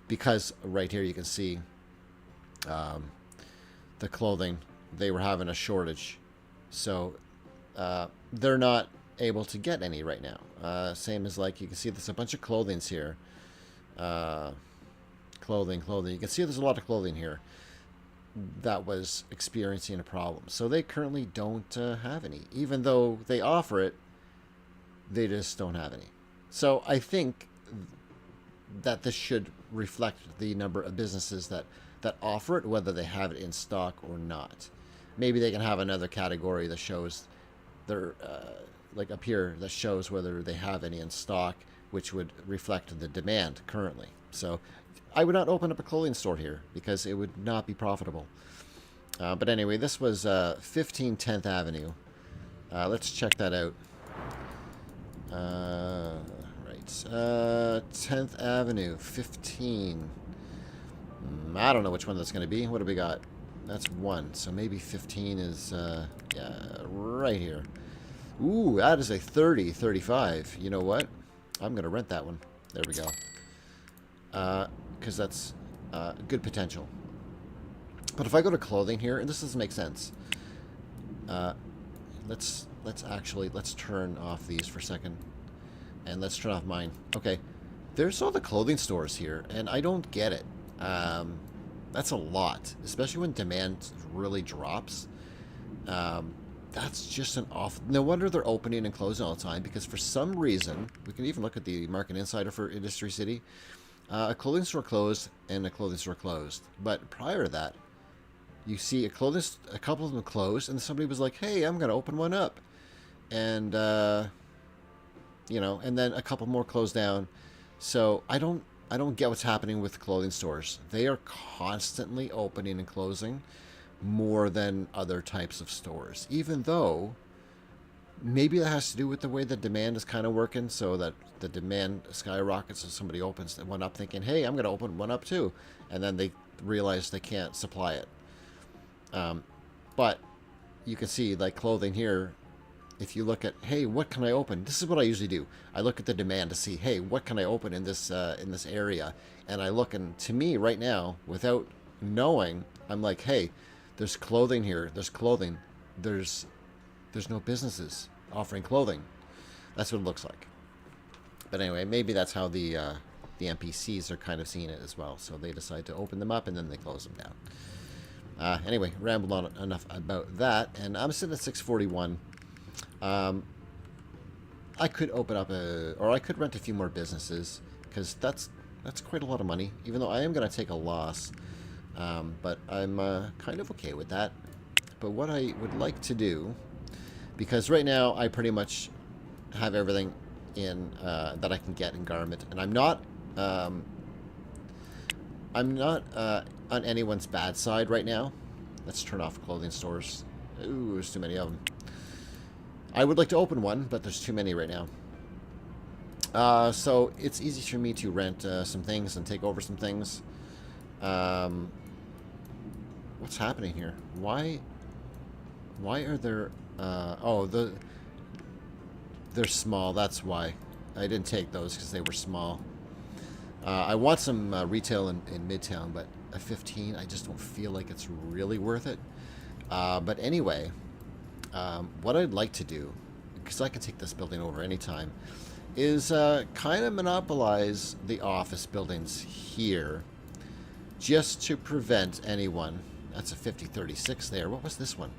Because right here you can see the clothing, they were having a shortage. So they're not able to get any right now. Same as, like, you can see there's a bunch of clothings here. Clothing. You can see there's a lot of clothing here that was experiencing a problem. So they currently don't have any. Even though they offer it, they just don't have any. So I think that this should reflect the number of businesses that offer it, whether they have it in stock or not. Maybe they can have another category that shows their, like up here, that shows whether they have any in stock, which would reflect the demand currently. So I would not open up a clothing store here because it would not be profitable. But anyway, this was 15 10th Avenue. Let's check that out. Right. 10th Avenue, 15. I don't know which one that's going to be. What do we got? That's 1. So maybe 15 is, yeah, right here. Ooh, that is a 35. You know what? I'm going to rent that one. There we go. Because that's good potential. But if I go to clothing here, and this doesn't make sense. Let's turn off these for a second. And let's turn off mine. Okay. There's all the clothing stores here, and I don't get it. That's a lot, especially when demand really drops. That's just an awful... No wonder they're opening and closing all the time, because for some reason, we can even look at the Market Insider for Industry City. A clothing store closed and a clothing store closed. But prior to that, you see a couple of them closed, and somebody was like, hey, I'm going to open one up. And, you know, and then a couple more closed down. So I don't get what's happening with clothing stores. They are constantly opening and closing more than other types of stores, even though maybe that has to do with the way the demand is kind of working, so that the demand skyrockets if somebody opens one up thinking, hey, I'm going to open one up too. And then they realize they can't supply it. But you can see, like clothing here, if you look at, hey, what can I open? This is what I usually do. I look at the demand to see, hey, what can I open in this area? And I look, and to me right now, without knowing, I'm like, hey, there's clothing here. There's clothing. There's no businesses offering clothing. That's what it looks like. But anyway, maybe that's how the NPCs are kind of seeing it as well. So they decide to open them up and then they close them down. Anyway, rambled on enough about that. And I'm sitting at 641. I could open up or I could rent a few more businesses, because that's quite a lot of money, even though I am going to take a loss. But I'm kind of okay with that. But what I would like to do, because right now I pretty much have everything in that I can get in Garment, and I'm not on anyone's bad side right now. Let's turn off clothing stores. Ooh, there's too many of them. I would like to open one, but there's too many right now. So it's easy for me to rent some things and take over some things. What's happening here? Why are there... they're small. That's why. I didn't take those because they were small. I want some retail in Midtown, but at 15, I just don't feel like it's really worth it. But anyway, what I'd like to do, because I can take this building over anytime, is kind of monopolize the office buildings here, just to prevent anyone... That's a 5036 there. What was this one?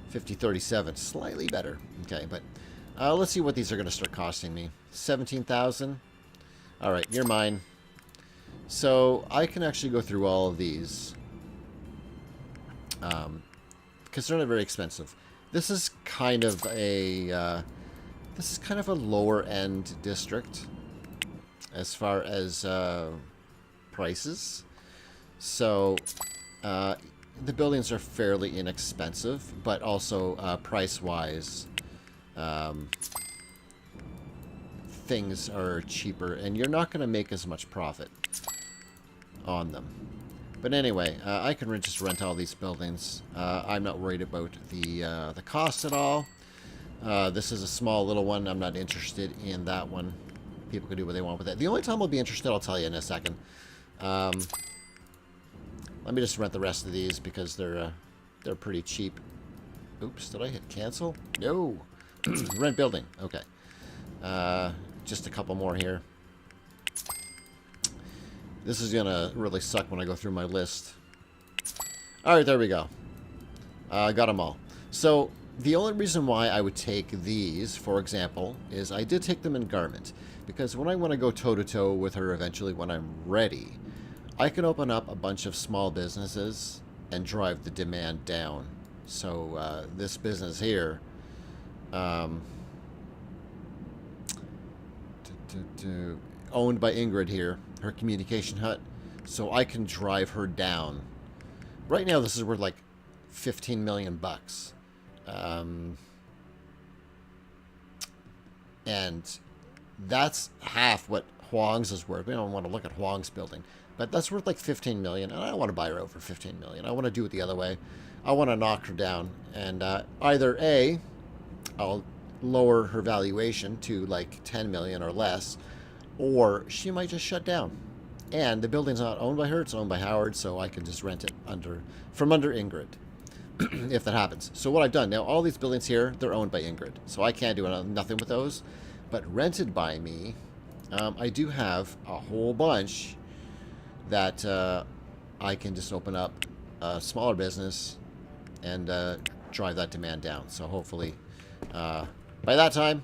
5037. Slightly better. Okay, but let's see what these are going to start costing me. 17,000. All right, you're mine. So I can actually go through all of these, because they're not very expensive. This is kind of a lower end district as far as prices. So the buildings are fairly inexpensive, but also price-wise, things are cheaper, and you're not going to make as much profit on them. But anyway, I can just rent all these buildings. I'm not worried about the cost at all. This is a small little one. I'm not interested in that one. People can do what they want with it. The only time I'll be interested, I'll tell you in a second. Let me just rent the rest of these because they're pretty cheap. Oops, did I hit cancel? No. Rent building. Okay. Just a couple more here. This is gonna really suck when I go through my list. Alright, there we go. Got them all. So, the only reason why I would take these, for example, is I did take them in Garment. Because when I want to go toe-to-toe with her eventually when I'm ready, I can open up a bunch of small businesses and drive the demand down. So, this business here... owned by Ingrid here, her communication hut, so I can drive her down. Right now this is worth like 15 million bucks. And that's half what Huang's is worth. We don't want to look at Huang's building, but that's worth like 15 million, and I don't want to buy her over 15 million. I want to do it the other way. I want to knock her down, and either A, I'll lower her valuation to like 10 million or less, or she might just shut down. And the building's not owned by her, it's owned by Howard, so I can just rent it from under Ingrid if that happens. So what I've done, now all these buildings here, they're owned by Ingrid, so I can't do nothing with those. But rented by me, I do have a whole bunch that I can just open up a smaller business and drive that demand down. So hopefully by that time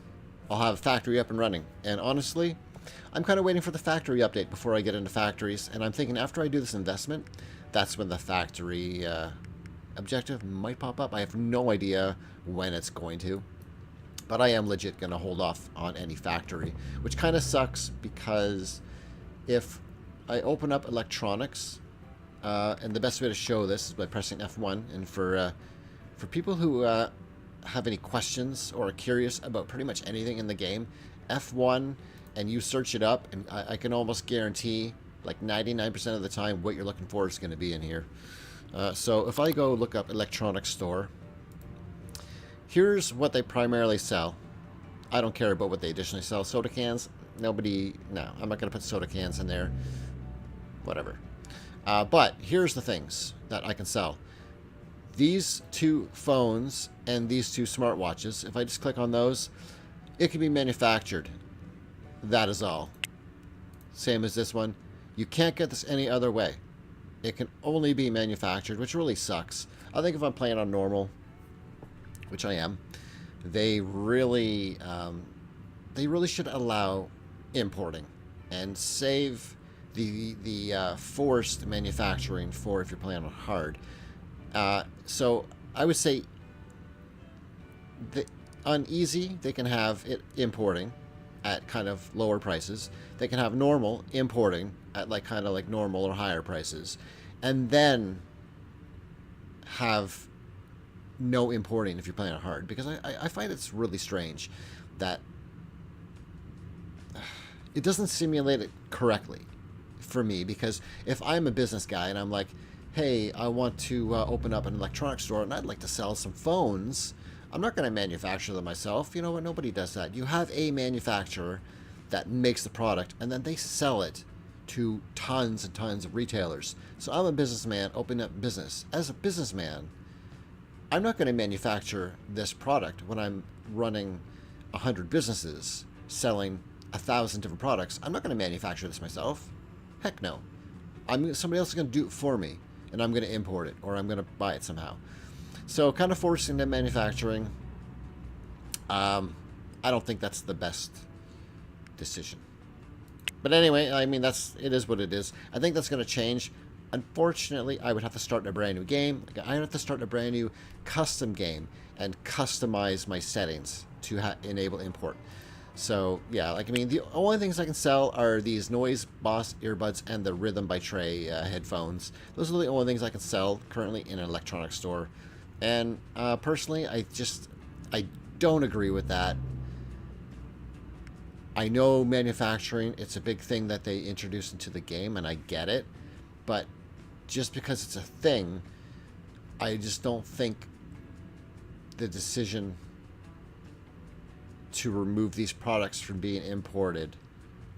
I'll have a factory up and running. And honestly, I'm kind of waiting for the factory update before I get into factories, and I'm thinking after I do this investment, that's when the factory objective might pop up. I have no idea when it's going to, but I am legit going to hold off on any factory, which kind of sucks because if I open up electronics, and the best way to show this is by pressing F1, and for people who have any questions or are curious about pretty much anything in the game, F1 and you search it up, and I can almost guarantee like 99% of the time what you're looking for is going to be in here. So if I go look up electronics store, here's what they primarily sell. I don't care about what they additionally sell. Soda cans, no, I'm not going to put soda cans in there. Whatever. But here's the things that I can sell. These 2 phones and these 2 smartwatches, if I just click on those, it can be manufactured. That is all. Same as this one. You can't get this any other way. It can only be manufactured, which really sucks. I think if I'm playing on normal, which I am, they really should allow importing and save the forced manufacturing for if you're playing on hard. So I would say on easy, they can have it importing at kind of lower prices. They can have normal importing at like kind of like normal or higher prices, and then have no importing if you're playing it hard, because I find it's really strange that it doesn't simulate it correctly for me. Because if I'm a business guy and I'm like, hey, I want to open up an electronics store and I'd like to sell some phones, I'm not going to manufacture them myself. You know what? Nobody does that. You have a manufacturer that makes the product, and then they sell it to tons and tons of retailers. So I'm a businessman opening up business. As a businessman, I'm not going to manufacture this product when I'm running 100 businesses selling 1,000 different products. I'm not going to manufacture this myself. Heck no. Somebody else is going to do it for me, and I'm going to import it, or I'm going to buy it somehow. So kind of forcing the manufacturing, I don't think that's the best decision. But anyway, I mean, it is what it is. I think that's going to change. Unfortunately, I would have to start a brand new game. I have to start a brand new custom game and customize my settings to enable import. So yeah, like, I mean, the only things I can sell are these Noise Boss earbuds and the Rhythm by Trey headphones. Those are the only things I can sell currently in an electronics store. And personally, I don't agree with that. I know manufacturing, it's a big thing that they introduced into the game, and I get it. But just because it's a thing, I just don't think the decision to remove these products from being imported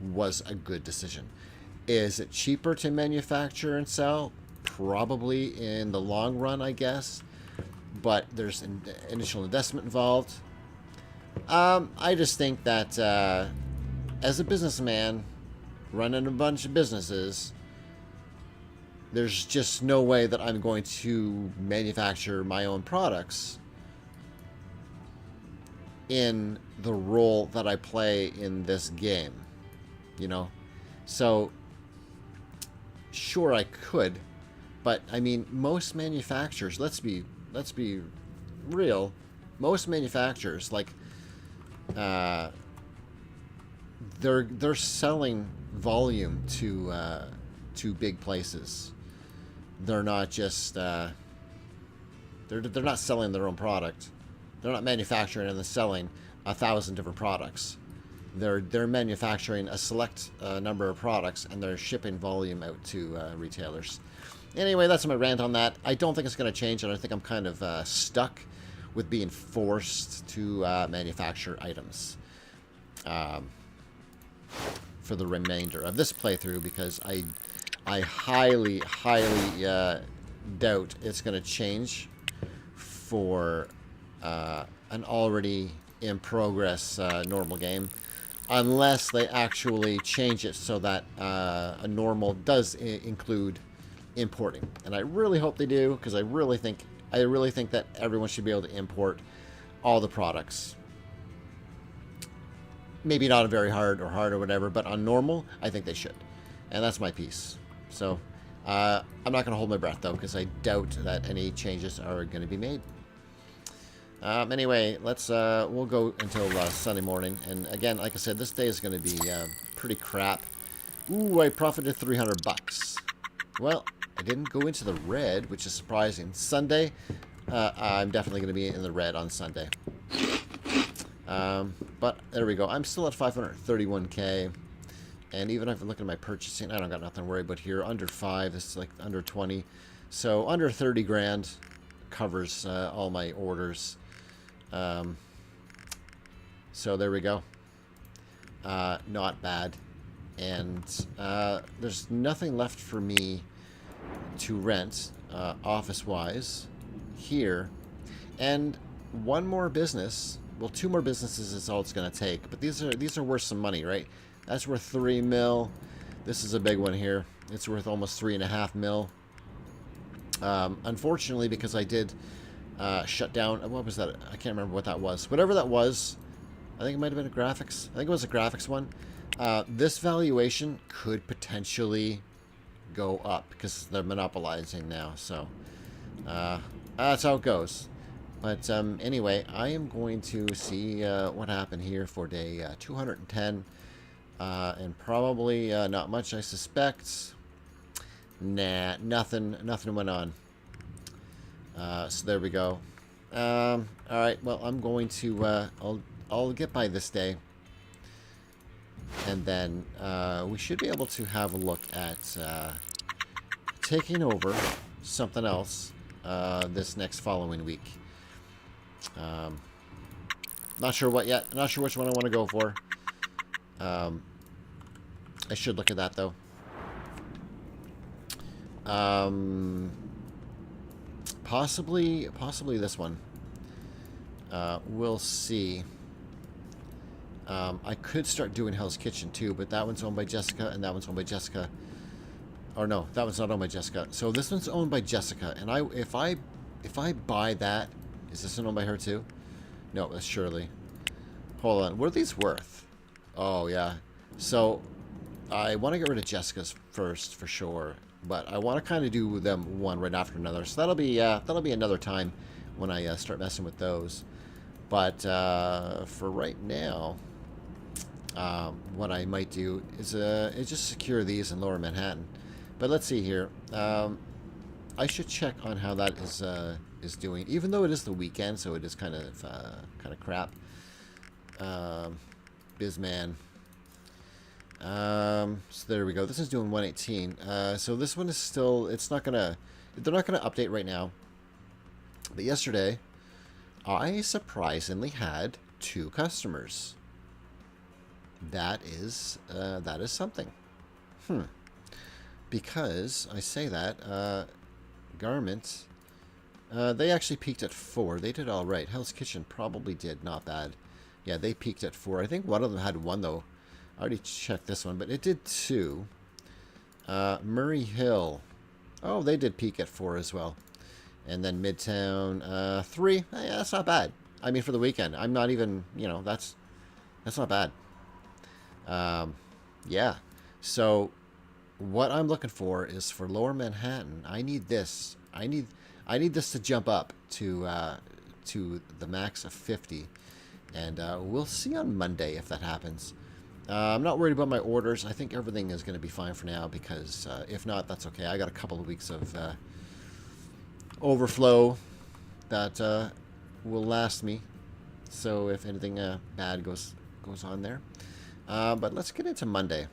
was a good decision. Is it cheaper to manufacture and sell? Probably in the long run, I guess. But there's an initial investment involved. I just think that as a businessman running a bunch of businesses, there's just no way that I'm going to manufacture my own products in the role that I play in this game, you know? So, sure, I could, but I mean, most manufacturers, let's be real, most manufacturers, like, they're selling volume to big places. They're not just they're not selling their own product. They're not manufacturing and then selling 1,000 different products. They're manufacturing a select number of products, and they're shipping volume out to retailers. Anyway, that's my rant on that. I don't think it's going to change, and I think I'm kind of stuck with being forced to manufacture items for the remainder of this playthrough, because I highly doubt it's going to change for an already in progress normal game, unless they actually change it so that a normal does include importing. And I really hope they do, because I really think that everyone should be able to import all the products. Maybe not a very hard or whatever, but on normal, I think they should. And that's my piece. So, I'm not going to hold my breath, though, because I doubt that any changes are going to be made. Anyway, we'll go until Sunday morning. And again, like I said, this day is going to be pretty crap. Ooh, I profited $300. Well, I didn't go into the red, which is surprising. Sunday, I'm definitely going to be in the red on Sunday. But there we go. I'm still at 531k. And even if I'm looking at my purchasing, I don't got nothing to worry about here. Under 5, this is like under 20. So under 30 grand covers all my orders. So there we go. Not bad. And there's nothing left for me to rent office-wise here. And one more business. Well, 2 more businesses is all it's going to take. But these are worth some money, right? That's worth 3 mil. This is a big one here. It's worth almost 3.5 mil. Unfortunately, because I did shut down. What was that? I can't remember what that was. Whatever that was, I think it might have been a graphics. I think it was a graphics one. This valuation could potentially go up because they're monopolizing now. So that's how it goes. But anyway, I am going to see what happened here for day 210. And probably not much, I suspect. Nah, nothing went on. So there we go. All right, well, I'm going to, I'll get by this day. And then we should be able to have a look at taking over something else this next following week. Not sure what yet. Not sure which one I want to go for. I should look at that, though. Possibly this one. We'll see. I could start doing Hell's Kitchen, too, but that one's owned by Jessica, and that one's owned by Jessica. Or no, that one's not owned by Jessica. So this one's owned by Jessica, and if I buy that, is this one owned by her, too? No, that's Shirley. Hold on. What are these worth? Oh, yeah. So I want to get rid of Jessica's first for sure, but I want to kind of do them one right after another. So that'll be another time when I start messing with those. But for right now, what I might do is just secure these in Lower Manhattan. But let's see here. I should check on how that is doing, even though it is the weekend, so it is kind of crap. Bizman. So there we go. This is doing 118. So this one is still, they're not gonna update right now. But yesterday, I surprisingly had 2 customers. That is something. Because I say that, Garment, they actually peaked at 4. They did all right. Hell's Kitchen probably did not bad. Yeah, they peaked at 4. I think one of them had 1 though. I already checked this one, but it did 2. Murray Hill. Oh, they did peak at 4 as well. And then Midtown, 3. Yeah, that's not bad. I mean, for the weekend. I'm not even, that's not bad. Yeah. So, what I'm looking for is for Lower Manhattan. I need this. I need this to jump up to the max of 50. And we'll see on Monday if that happens. I'm not worried about my orders. I think everything is going to be fine for now because if not, that's okay. I got a couple of weeks of overflow that will last me. So if anything bad goes on there. But let's get into Monday.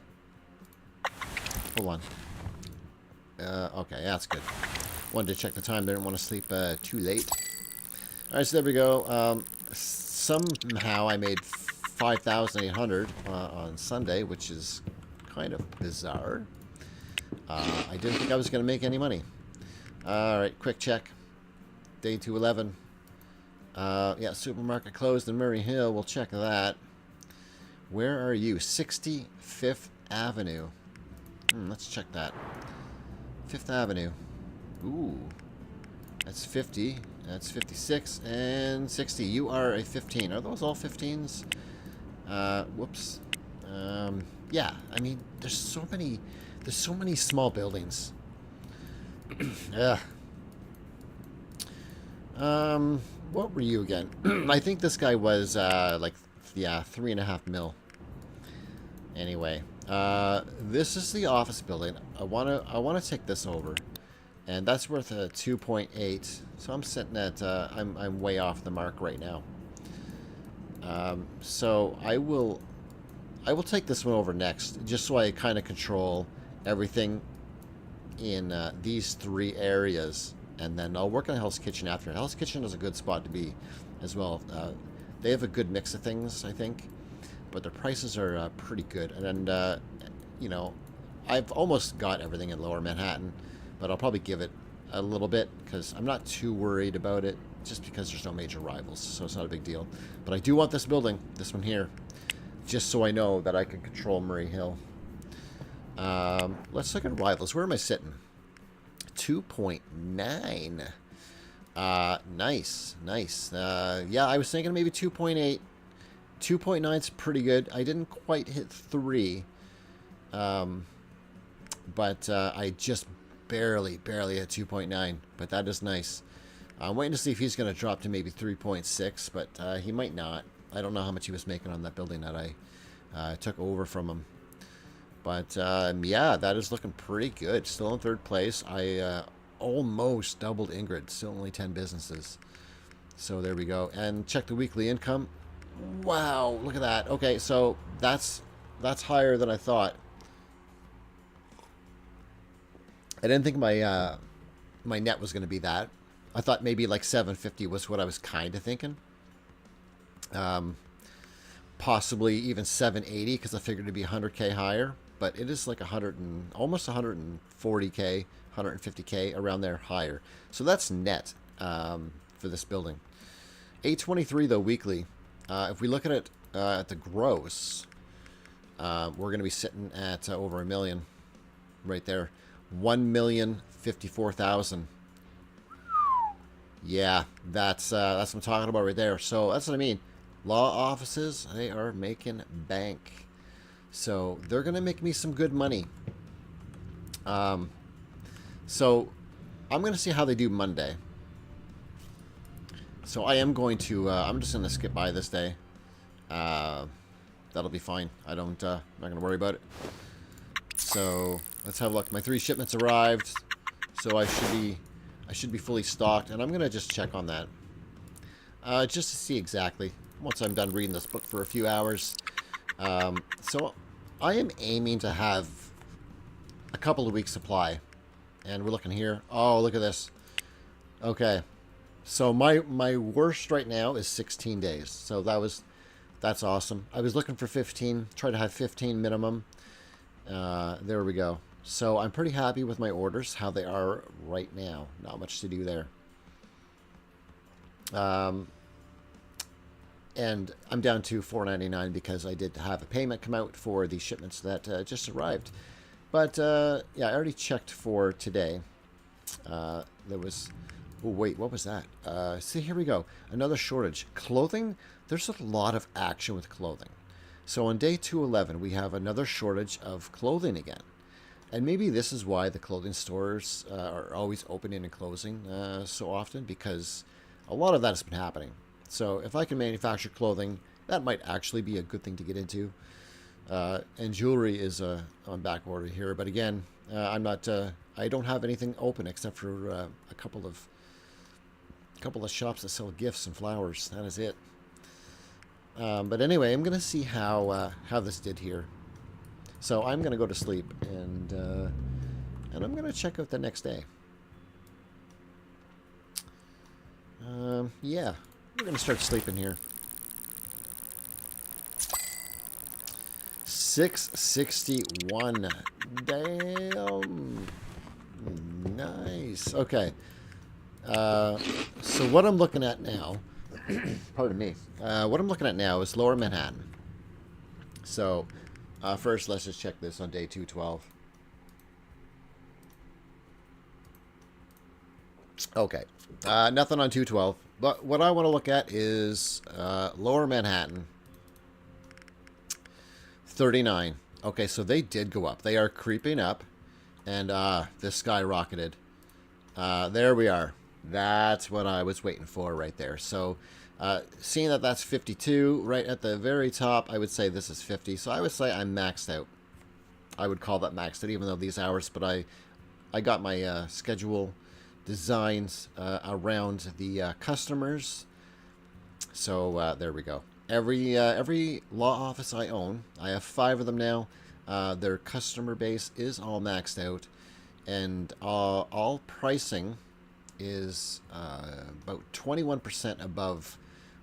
Hold on. Okay, that's good. Wanted to check the time. Didn't want to sleep too late. All right, so there we go. Somehow I made 5,800 on Sunday, which is kind of bizarre. I didn't think I was going to make any money. All right, quick check. Day 211. Yeah, supermarket closed in Murray Hill. We'll check that. Where are you? 65th Avenue. Let's check that. 5th Avenue. Ooh. That's 50. That's 56 and 60. You are a 15. Are those all 15s? Whoops. Yeah, I mean, there's so many small buildings. Yeah. What were you again? I think this guy was, like, yeah, 3.5 mil. Anyway, this is the office building. I wanna take this over. and that's worth a 2.8. So I'm sitting at I'm way off the mark right now. So I will take this one over next, just so I kind of control everything in these 3 areas, and then I'll work on Hell's Kitchen after. Hell's Kitchen is a good spot to be as well. They have a good mix of things, I think, but their prices are pretty good. And you know, I've almost got everything in Lower Manhattan, but I'll probably give it a little bit because I'm not too worried about it, just because there's no major rivals, so it's not a big deal. But I do want this building, this one here, just so I know that I can control Murray Hill. Let's look at rivals. Where am I sitting? 2.9. Nice. Yeah, I was thinking maybe 2.8. 2.9 is pretty good. I didn't quite hit 3. But I just barely hit 2.9. But that is nice. I'm waiting to see if he's going to drop to maybe 3.6, but he might not. I don't know how much he was making on that building that I took over from him. But, yeah, that is looking pretty good. Still in 3rd place. I almost doubled Ingrid. Still only 10 businesses. So there we go. And check the weekly income. Wow, look at that. Okay, so that's higher than I thought. I didn't think my my net was going to be that. I thought maybe like 750 was what I was kind of thinking. Possibly even 780 because I figured it'd be 100K higher. But it is like almost 140K, 150K, around there higher. So that's net for this building. 823 though weekly. If we look at it at the gross, we're going to be sitting at over $1 million right there. 1,054,000. Yeah, that's what I'm talking about right there. So that's what I mean. Law offices, they are making bank. So they're going to make me some good money. So I'm going to see how they do Monday. So I am going to, I'm just going to skip by this day. That'll be fine. I'm not going to worry about it. So let's have a look. My 3 shipments arrived. So I should be fully stocked. And I'm going to just check on that. Just to see exactly. Once I'm done reading this book for a few hours. So I am aiming to have a couple of weeks supply. And we're looking here. Oh, look at this. Okay. So my worst right now is 16 days. So that's awesome. I was looking for 15. Try to have 15 minimum. There we go. So I'm pretty happy with my orders, how they are right now. Not much to do there. And I'm down to $4.99 because I did have a payment come out for the shipments that just arrived. But, yeah, I already checked for today. There was... Oh, wait, what was that? See, here we go. Another shortage. Clothing? There's a lot of action with clothing. So on day 211, we have another shortage of clothing again. And maybe this is why the clothing stores are always opening and closing so often, because a lot of that has been happening. So if I can manufacture clothing, that might actually be a good thing to get into. And jewelry is on back order here. But again, I'm not. I don't have anything open except for a couple of shops that sell gifts and flowers. That is it. But anyway, I'm gonna see how this did here. So I'm gonna go to sleep and I'm gonna check out the next day. Yeah, we're gonna start sleeping here. 661. Damn. Nice. Okay. So what I'm looking at now, pardon me, what I'm looking at now is Lower Manhattan. So first, let's just check this on day 212. Okay. Nothing on 212. But what I want to look at is Lower Manhattan. 39. Okay, so they did go up. They are creeping up. And this skyrocketed. There we are. That's what I was waiting for right there. So seeing that that's 52 right at the very top, I would say this is 50. So I would say I'm maxed out. I would call that maxed out, even though these hours, but I got my schedule designs around the customers. So there we go. Every law office I own, I have 5 of them now. Their customer base is all maxed out, and all pricing is about 21% above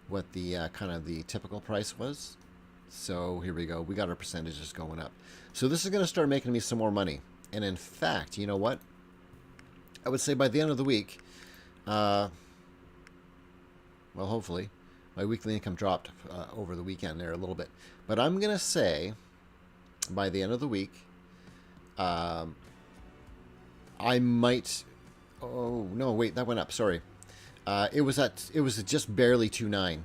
what the kind of the typical price was. So here we go. We got our percentages going up. So this is going to start making me some more money. And in fact, you know what? I would say by the end of the week, well, hopefully, my weekly income dropped over the weekend there a little bit. But I'm going to say by the end of the week, I might... Oh, no, wait, that went up. Sorry. It was just barely 2.9.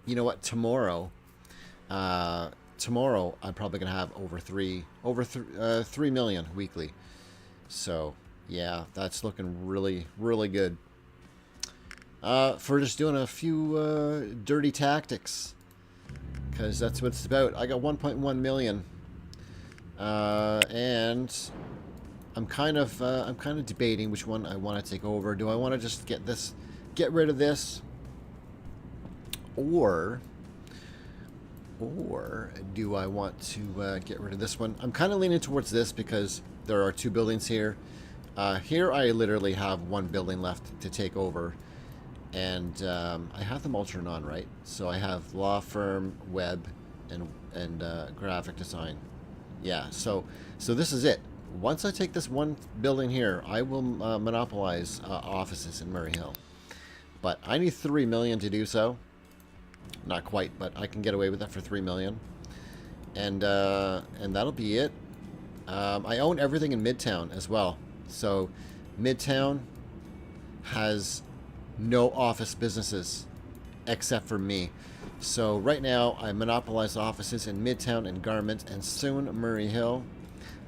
You know what? Tomorrow I'm probably going to have over 3 million weekly. So, yeah, that's looking really, really good. For just doing a few dirty tactics, because that's what it's about. I got 1.1 million, and I'm kind of debating which one I want to take over. Do I want to just get rid of this, or do I want to get rid of this one? I'm kind of leaning towards this because there are 2 buildings here. Here I literally have 1 building left to take over. And I have them all turned on, right? So I have law firm, web, and graphic design. Yeah, so this is it. Once I take this 1 building here, I will monopolize offices in Murray Hill. But I need 3 million to do so. Not quite, but I can get away with that for 3 million. And that'll be it. I own everything in Midtown as well. So Midtown has no office businesses except for me. So right now I monopolize offices in Midtown and Garment, and soon Murray Hill.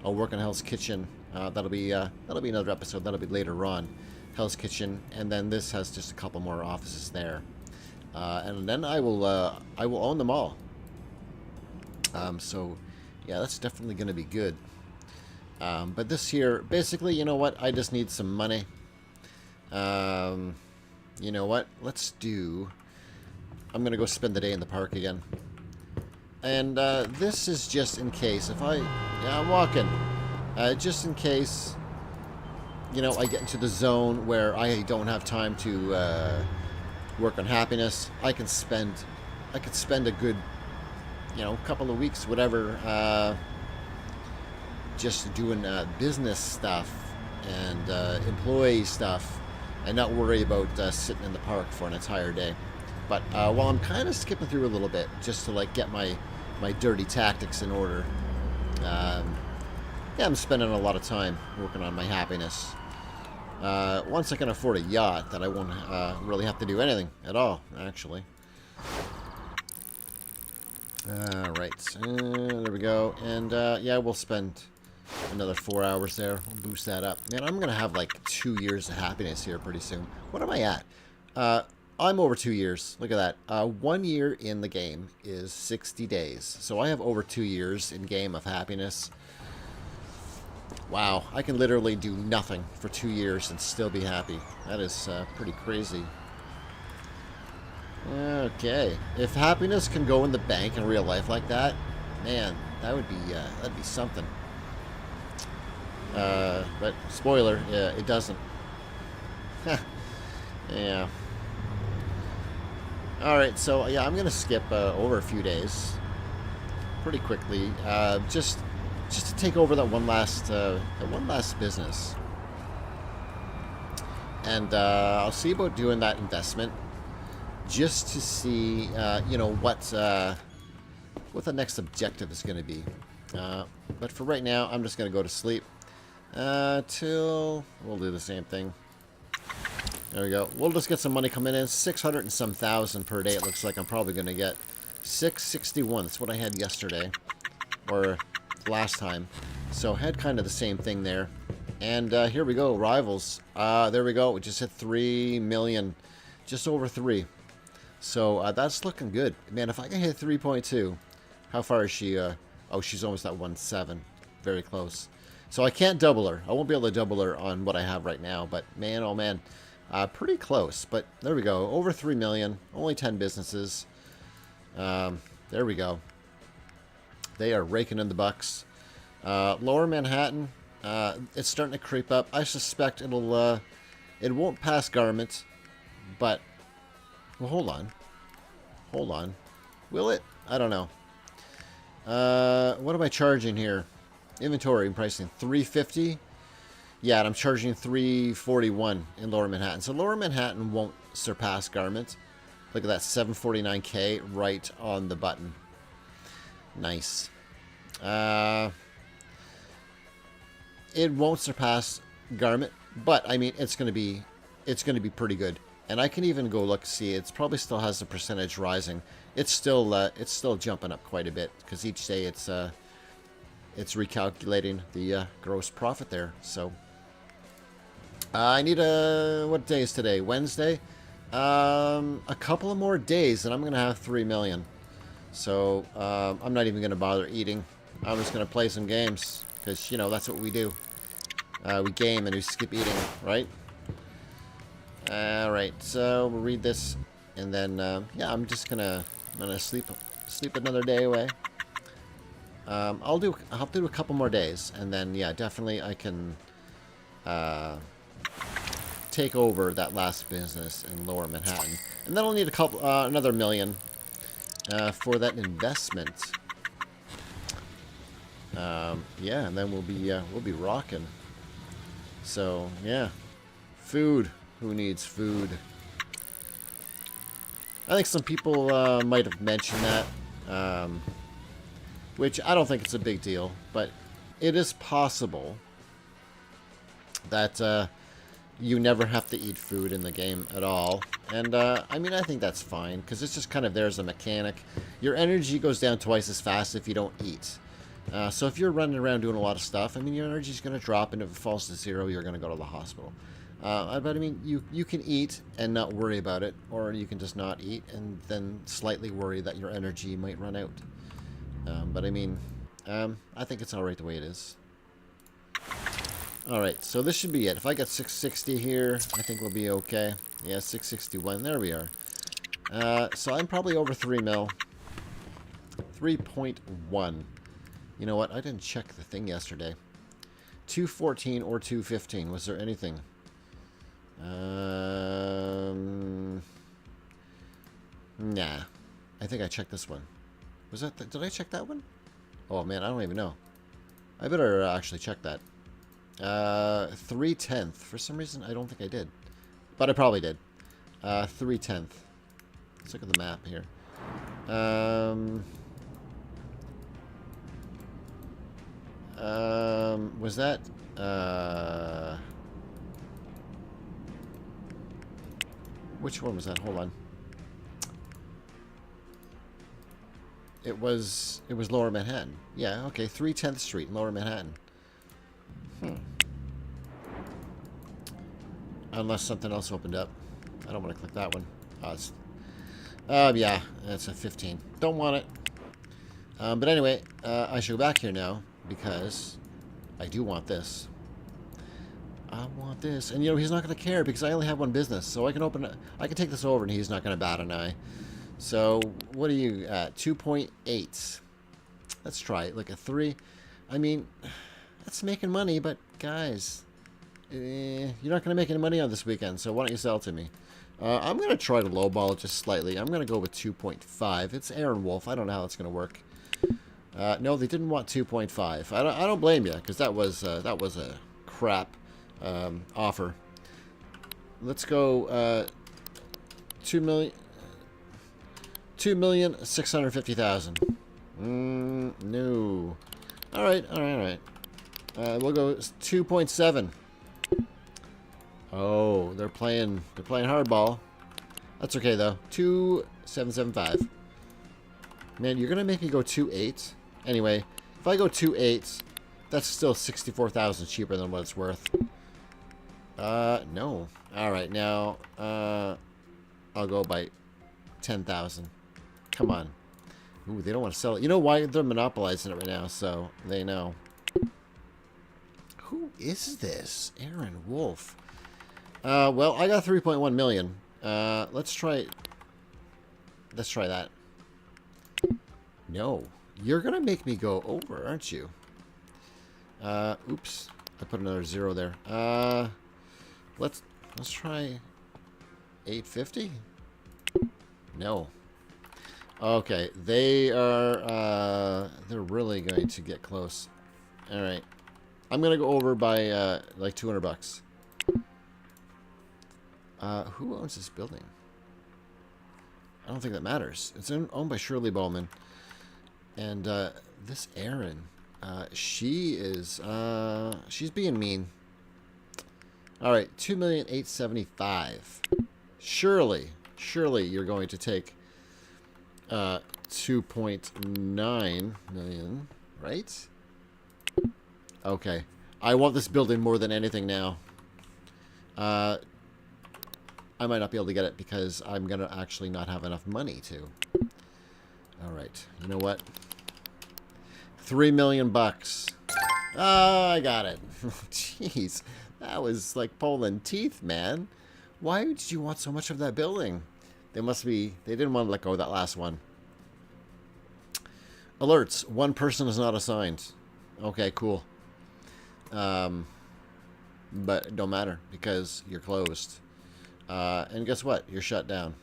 I'll work on Hell's Kitchen. That'll be another episode. That'll be later on. Hell's Kitchen, and then this has just a couple more offices there, and then I will own them all. So yeah, that's definitely going to be good. But this here, basically, you know what? I just need some money. You know what? I'm going to go spend the day in the park again. And this is just in case. I'm walking. Just in case, you know, I get into the zone where I don't have time to work on happiness. I could spend a good, you know, couple of weeks, whatever, just doing business stuff and employee stuff, and not worry about sitting in the park for an entire day. But while I'm kind of skipping through a little bit just to like get my dirty tactics in order, yeah, I'm spending a lot of time working on my happiness. Once I can afford a yacht, that I won't really have to do anything at all, actually. Right, there we go. And yeah, we'll spend another 4 hours there. We'll boost that up. Man, I'm gonna have like 2 years of happiness here pretty soon. What am I at? I'm over 2 years. Look at that. 1 year in the game is 60 days. So I have over 2 years in game of happiness. Wow, I can literally do nothing for 2 years and still be happy. That is pretty crazy. Okay, if happiness can go in the bank in real life like that, man, that'd be something. But spoiler, yeah, it doesn't. Yeah. All right, so yeah, I'm gonna skip over a few days, pretty quickly, just to take over that one last business, and I'll see about doing that investment, just to see, you know, what the next objective is going to be. But for right now, I'm just going to go to sleep till we'll do the same thing. There we go. We'll just get some money coming in. 600 and some thousand per day. It looks like I'm probably going to get 661. That's what I had yesterday, or last time. So had kind of the same thing there. And here we go, rivals. There we go. We just hit 3 million, just over 3. So that's looking good, man. If I can hit 3.2, how far is she? Oh, she's almost at 1.7. Very close. So I can't double her. I won't be able to double her on what I have right now. But man, oh man, pretty close. But there we go. Over 3 million. Only 10 businesses. There we go. They are raking in the bucks. Lower Manhattan, it's starting to creep up. I suspect it'll, it won't pass Garment, but, well, hold on. Hold on. Will it? I don't know. What am I charging here? Inventory and pricing, 350. Yeah, and I'm charging 341 in Lower Manhattan. So Lower Manhattan won't surpass Garment. Look at that, 749K right on the button. Nice. It won't surpass Garment, but I mean it's gonna be pretty good. And I can even go look, see, it probably still has the percentage rising. It's still jumping up quite a bit because each day it's recalculating the gross profit there. So I need what day is today? Wednesday. A couple of more days and I'm gonna have 3 million. So I'm not even gonna bother eating. I'm just gonna play some games because you know that's what we do. We game and we skip eating, right? All right. So we'll read this and then yeah, I'm gonna sleep another day away. I'll do a couple more days and then yeah, definitely I can take over that last business in Lower Manhattan, and then I'll need another million for that investment. Yeah, and then we'll be rocking. So yeah, food. Who needs food? I think some people might have mentioned that, which I don't think it's a big deal, but it is possible that you never have to eat food in the game at all. And I mean, I think that's fine because it's just kind of there as a mechanic. Your energy goes down twice as fast if you don't eat. So if you're running around doing a lot of stuff, I mean, your energy is going to drop, and if it falls to 0, you're going to go to the hospital. But I mean, you can eat and not worry about it, or you can just not eat and then slightly worry that your energy might run out. But I mean, I think it's all right the way it is. All right, so this should be it. If I get 660 here, I think we'll be okay. Yeah, 661. There we are. So I'm probably over 3 mil. 3.1. You know what? I didn't check the thing yesterday. 214 or 215. Was there anything? Nah. I think I checked this one. Was that? Did I check that one? Oh man, I don't even know. I better actually check that. 3/10. For some reason, I don't think I did, but I probably did. 3/10. Let's look at the map here. Was that? Which one was that? Hold on. It was Lower Manhattan. Yeah, okay, 310th Street, Lower Manhattan. Unless something else opened up. I don't want to click that one. Yeah, it's a 15. Don't want it. But anyway, I should go back here now because I do want this. I want this. And you know, he's not going to care because I only have one business. So I can open it. I can take this over and he's not going to bat an eye. So what are you at? 2.8. Let's try it. Look at 3. I mean, that's making money, but guys, you're not going to make any money on this weekend. So why don't you sell to me? I'm going to try to lowball it just slightly. I'm going to go with 2.5. It's Aaron Wolf. I don't know how it's going to work. No, they didn't want 2.5. I don't blame you because that was a crap offer. Let's go 2,650,000. No. All right. We'll go 2.7. Oh, they're playing hardball. That's okay though. 2,775. Man, you're gonna make me go 2.8. Anyway, if I go 2.8, that's still 64,000 cheaper than what it's worth. No. All right, now I'll go by 10,000. Come on. Ooh, they don't want to sell it. You know why? They're monopolizing it right now, so they know. Who is this? Aaron Wolf. Well, I got 3.1 million. Let's try that. No. You're going to make me go over, aren't you? Oops. I put another 0 there. Let's try 850? No. Okay, they are, they're really going to get close. All right. I'm going to go over by, like $200. Who owns this building? I don't think that matters. It's owned by Shirley Bowman. And, this Erin, she is, she's being mean. All right, 2,875,000. Surely you're going to take 2.9 million, right? Okay. I want this building more than anything now. I might not be able to get it because I'm going to actually not have enough money to. All right. You know what? $3 million. Oh, I got it. Jeez. That was like pulling teeth, man. Why did you want so much of that building? They didn't want to let go of that last one. Alerts. One person is not assigned. Okay, cool. But it don't matter because you're closed. And guess what? You're shut down.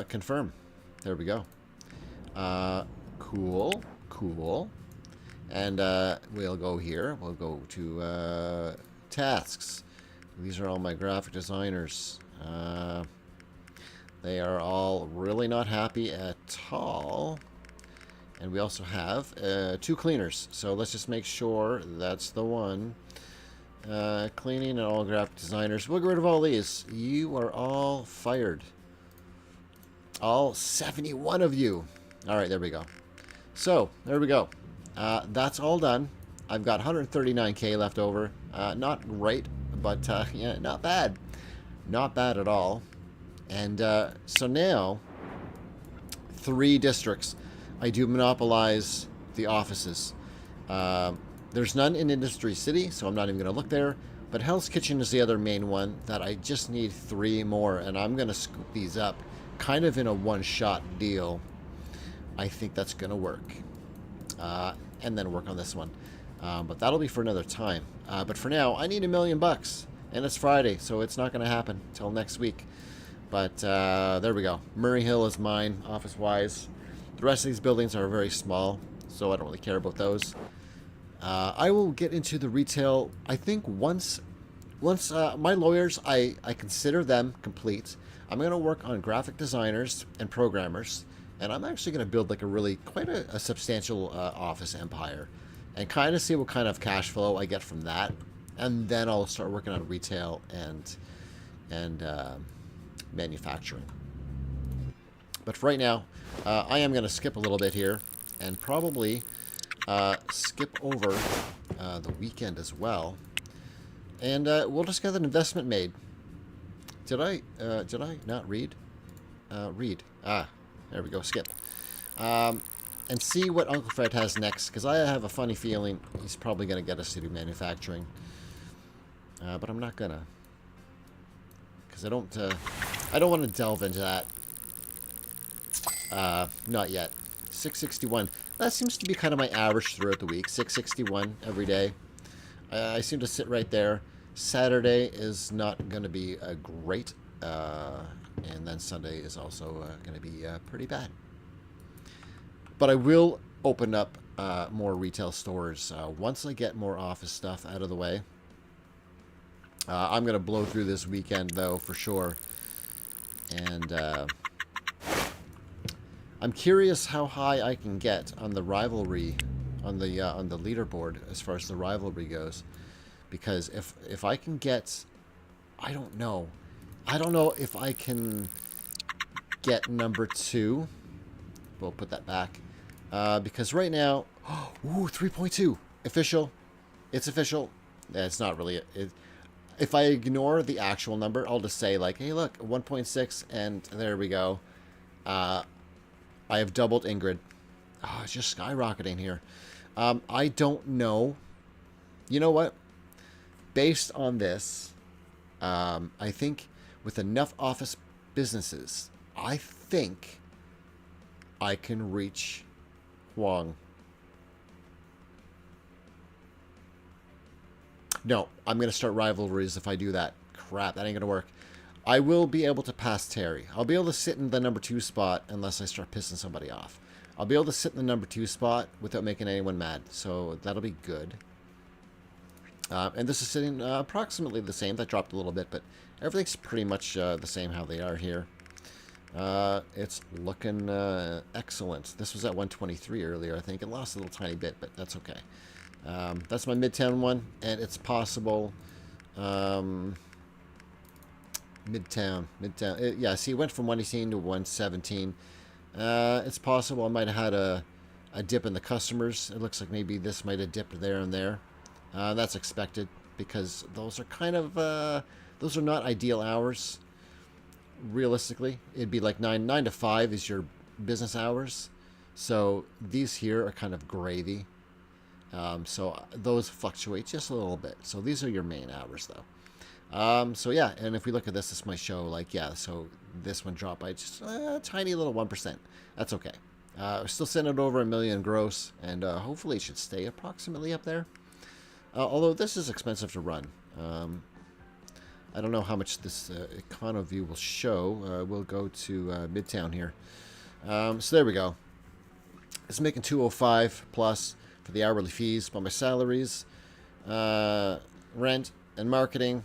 Confirm. There we go. Cool. And we'll go here. We'll go to tasks. These are all my graphic designers. They are all really not happy at all. And we also have 2 cleaners. So let's just make sure that's the one. Cleaning and all graphic designers. We'll get rid of all these. You are all fired. All 71 of you. All right, there we go. So, there we go. That's all done. I've got 139K left over. Not great, but yeah, not bad. Not bad at all. And so now, 3 districts. I do monopolize the offices. There's none in Industry City, so I'm not even going to look there. But Hell's Kitchen is the other main one that I just need 3 more, and I'm going to scoop these up kind of in a one-shot deal. I think that's going to work. And then work on this one. But that'll be for another time. But for now, I need $1 million. And it's Friday, so it's not going to happen until next week. But there we go. Murray Hill is mine, office-wise. The rest of these buildings are very small, so I don't really care about those. I will get into the retail, I think once my lawyers, I consider them complete. I'm going to work on graphic designers and programmers, and I'm actually going to build like quite a substantial office empire and kind of see what kind of cash flow I get from that. And then I'll start working on retail and manufacturing. But for right now, I am going to skip a little bit here and probably skip over the weekend as well. And we'll just get an investment made. Did I not read? Read. There we go. Skip. And see what Uncle Fred has next, because I have a funny feeling he's probably going to get us to do manufacturing. But I'm not gonna, because I don't want to delve into that. Not yet. 661. That seems to be kind of my average throughout the week. 661 every day. I seem to sit right there. Saturday is not going to be great. And then Sunday is also going to be pretty bad. But I will open up more retail stores once I get more office stuff out of the way. I'm going to blow through this weekend, though, for sure. And I'm curious how high I can get on the rivalry, on the leaderboard as far as the rivalry goes. Because if I can get, I don't know if I can get number 2. We'll put that back. Because right now, ooh, 3.2 official. It's official. It's not really. If I ignore the actual number, I'll just say like, hey, look, 1.6, and there we go. I have doubled Ingrid. Oh, it's just skyrocketing here. I don't know You know what? Based on this, I think with enough office businesses, I think I can reach Huang. No, I'm going to start rivalries if I do that. Crap, that ain't going to work. I will be able to pass Terry. I'll be able to sit in the number 2 spot unless I start pissing somebody off. I'll be able to sit in the number 2 spot without making anyone mad. So that'll be good. And this is sitting approximately the same. That dropped a little bit, but everything's pretty much the same how they are here. It's looking excellent. This was at 123 earlier, I think. It lost a little tiny bit, but that's okay. That's my Midtown one, and it's possible... Midtown. Yeah, see, it went from 118 to 117. It's possible I might have had a dip in the customers. It looks like maybe this might have dipped there and there. That's expected because those are kind of those are not ideal hours. Realistically, it'd be like 9 to 5 is your business hours. So these here are kind of gravy. So those fluctuate just a little bit. So these are your main hours though. So yeah, and if we look at this might show like, yeah, so this one dropped by just a tiny little 1%. That's okay. We're still sitting at over $1 million gross, and hopefully it should stay approximately up there. Although this is expensive to run. I don't know how much this EconoView will show. We'll go to Midtown here. So there we go. It's making 205 plus for the hourly fees, but my salaries, rent, and marketing.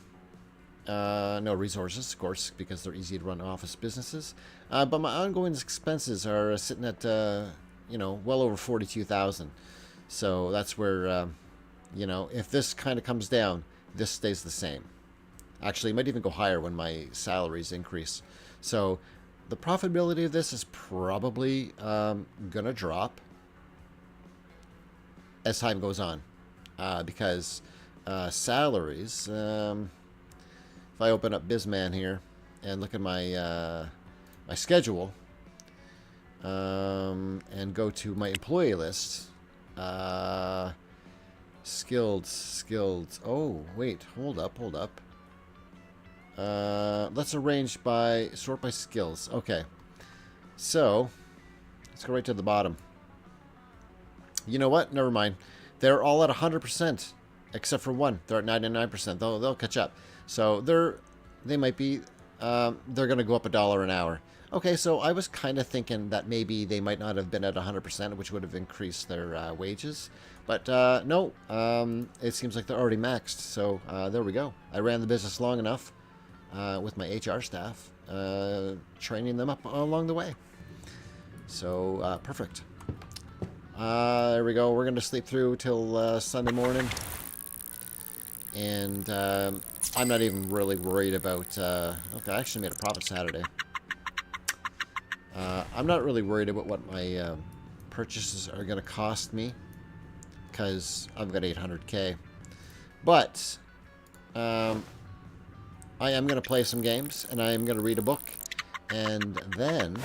No resources, of course, because they're easy to run office businesses. But my ongoing expenses are sitting at, you know, well over 42,000. So that's where, you know, if this kind of comes down, this stays the same. Actually, it might even go higher when my salaries increase. So the profitability of this is probably going to drop as time goes on. Because salaries... if I open up BizMan here and look at my my schedule and go to my employee list, skilled. Oh, wait, hold up. Let's sort by skills. Okay, so let's go right to the bottom. You know what? Never mind. They're all at 100%, except for one. They're at 99%. They'll catch up. So they might be, they're going to go up $1 an hour. Okay, so I was kind of thinking that maybe they might not have been at 100%, which would have increased their wages. But no, it seems like they're already maxed. So there we go. I ran the business long enough with my HR staff, training them up along the way. So perfect. There we go. We're going to sleep through till Sunday morning. And I'm not even really worried about... okay, I actually made a profit Saturday. I'm not really worried about what my purchases are going to cost me, because I've got 800K. But I am going to play some games, and I am going to read a book, and then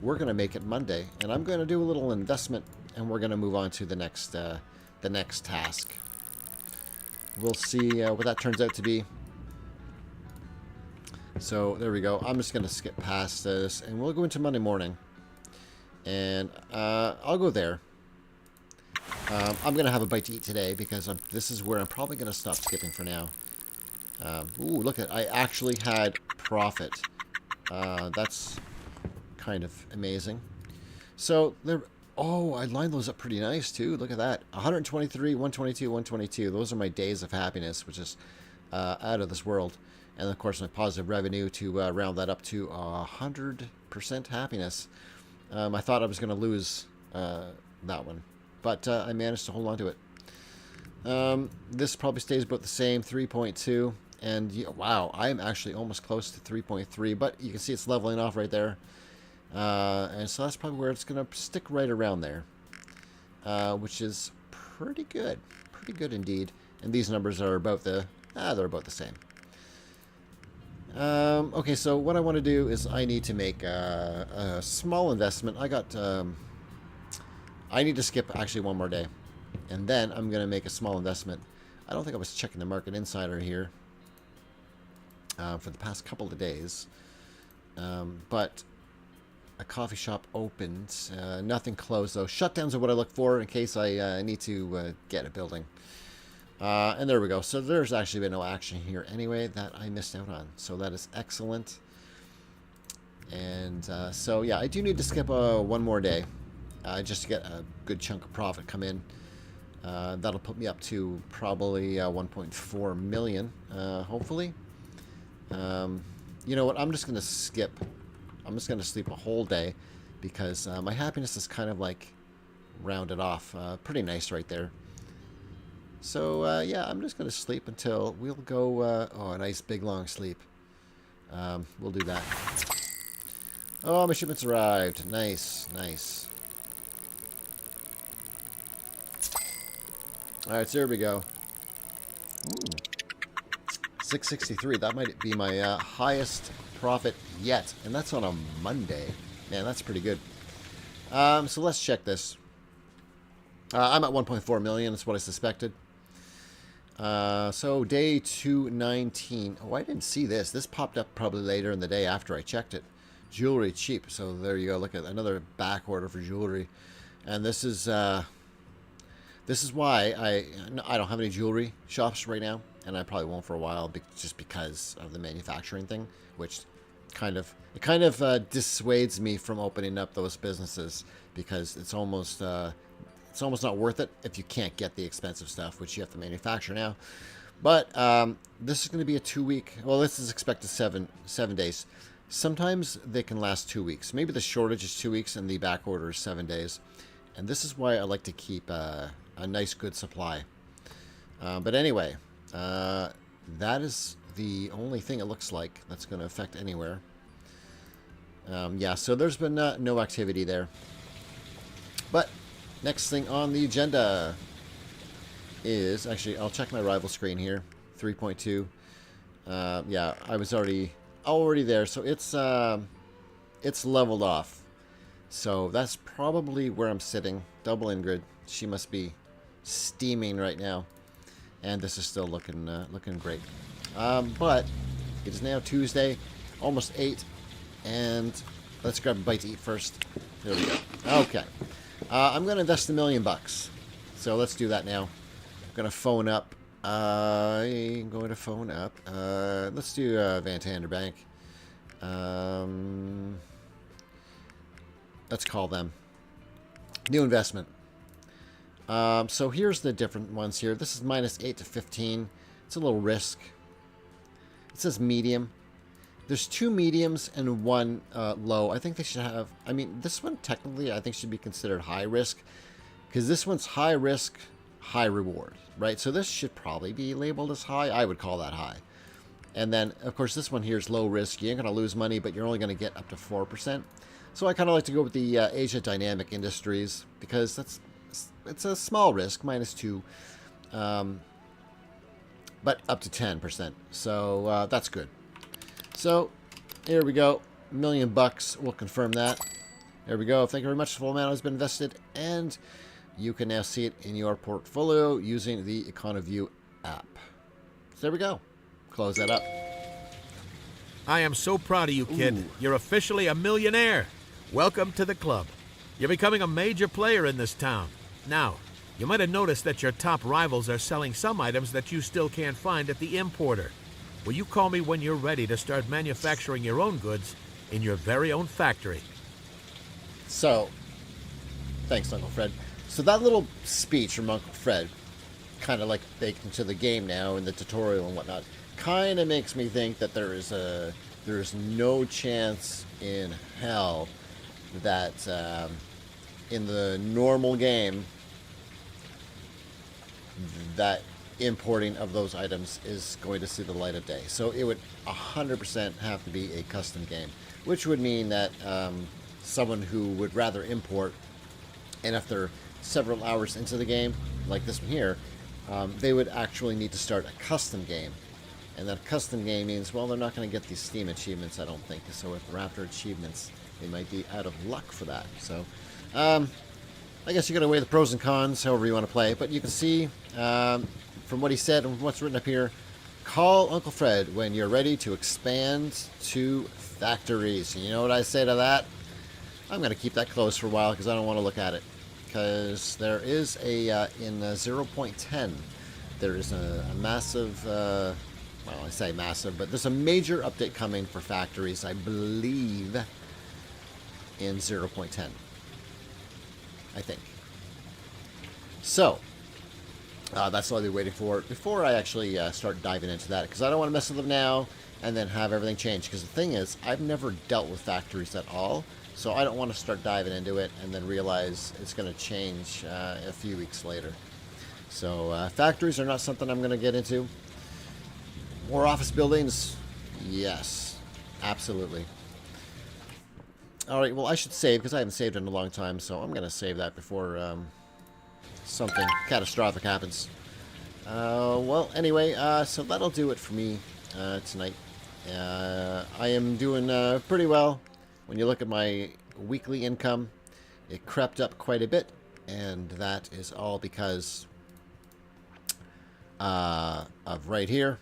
we're going to make it Monday, and I'm going to do a little investment, and we're going to move on to the next task. We'll see what that turns out to be. So there we go. I'm just going to skip past this, and we'll go into Monday morning. And I'll go there. I'm going to have a bite to eat today, because this is where I'm probably going to stop skipping for now. Ooh, look at, I actually had profit. That's kind of amazing. So there... Oh, I lined those up pretty nice, too. Look at that. 123, 122, 122. Those are my days of happiness, which is out of this world. And, of course, my positive revenue to round that up to 100% happiness. I thought I was going to lose that one, but I managed to hold on to it. This probably stays about the same, 3.2. And, yeah, wow, I'm actually almost close to 3.3, but you can see it's leveling off right there. And so that's probably where it's going to stick right around there, which is pretty good. Pretty good indeed. And these numbers are about they're about the same. Okay, so what I want to do is I need to make a small investment. I need to skip actually one more day. And then I'm going to make a small investment. I don't think I was checking the Market Insider here for the past couple of days. But a coffee shop opened. Nothing closed, though. Shutdowns are what I look for in case I need to get a building. And there we go. So there's actually been no action here anyway that I missed out on. So that is excellent. And so, yeah, I do need to skip one more day just to get a good chunk of profit come in. That'll put me up to probably 1.4 million, hopefully. You know what? I'm just going to skip. I'm just going to sleep a whole day because my happiness is kind of like rounded off. Pretty nice right there. So, yeah, I'm just going to sleep until we'll go, a nice big long sleep. We'll do that. Oh, my shipment's arrived. Nice, nice. Alright, so there we go. Ooh. 663. That might be my highest profit yet. And that's on a Monday. Man, that's pretty good. So let's check this. I'm at 1.4 million. That's what I suspected. So day 219. Oh, I didn't see this. This popped up probably later in the day after I checked it. Jewelry cheap. So there you go. Look at another back order for jewelry. And this is why I don't have any jewelry shops right now, and I probably won't for a while, just because of the manufacturing thing, which kind of dissuades me from opening up those businesses because it's almost not worth it if you can't get the expensive stuff, which you have to manufacture now. But this is going to be a 2-week. Well, this is expected seven days. Sometimes they can last 2 weeks. Maybe the shortage is 2 weeks and the back order is 7 days. And this is why I like to keep a nice, good supply. But anyway, that is the only thing it looks like that's going to affect anywhere. Yeah, so there's been no activity there. But next thing on the agenda is... Actually, I'll check my rival screen here. 3.2. Yeah, I was already there. So it's leveled off. So that's probably where I'm sitting. Double Ingrid. She must be steaming right now. And this is still looking great. But it is now Tuesday, almost 8. And let's grab a bite to eat first. There we go. Okay. I'm going to invest $1 million. So let's do that now. I'm going to phone up. I'm going to phone up. Let's do Van Tander Bank. Let's call them. New investment. So here's the different ones here. This is -8 to 15. It's a little risk. It says medium. There's 2 mediums and 1 low. I think they should have... I mean, this one technically I think should be considered high risk. Because this one's high risk, high reward. Right? So this should probably be labeled as high. I would call that high. And then, of course, this one here is low risk. You ain't going to lose money, but you're only going to get up to 4%. So I kind of like to go with the Asia Dynamic Industries because it's a small risk, -2, but up to 10%. So that's good. So here we go, $1 million. We'll confirm that. There we go. Thank you very much. The full amount has been invested, and you can now see it in your portfolio using the EconoView app. So there we go. Close that up. I am so proud of you, kid. Ooh. You're officially a millionaire. Welcome to the club. You're becoming a major player in this town. Now, you might have noticed that your top rivals are selling some items that you still can't find at the importer. Will you call me when you're ready to start manufacturing your own goods in your very own factory? So, thanks, Uncle Fred. So that little speech from Uncle Fred, kind of like baked into the game now in the tutorial and whatnot, kind of makes me think that there is no chance in hell that in the normal game that importing of those items is going to see the light of day. So it would 100% have to be a custom game, which would mean that someone who would rather import, and if they're several hours into the game, like this one here, they would actually need to start a custom game. And that custom game means, well, they're not going to get these Steam achievements, I don't think. So if they're after achievements, they might be out of luck for that. So, I guess you got to weigh the pros and cons, however you want to play. But you can see, from what he said and what's written up here, call Uncle Fred when you're ready to expand to factories. And you know what I say to that? I'm going to keep that closed for a while because I don't want to look at it. Because there is a, in 0.10, there is a massive, well, I say massive, but there's a major update coming for factories, I believe, in 0.10. I think. So, that's what I'll be waiting for before I actually start diving into that, because I don't want to mess with them now and then have everything change. Because the thing is, I've never dealt with factories at all, so I don't want to start diving into it and then realize it's going to change a few weeks later. So factories are not something I'm going to get into. More office buildings? Yes, absolutely. Alright, well, I should save, because I haven't saved in a long time, so I'm going to save that before something catastrophic happens. Well, anyway, so that'll do it for me tonight. I am doing pretty well. When you look at my weekly income, it crept up quite a bit, and that is all because of right here,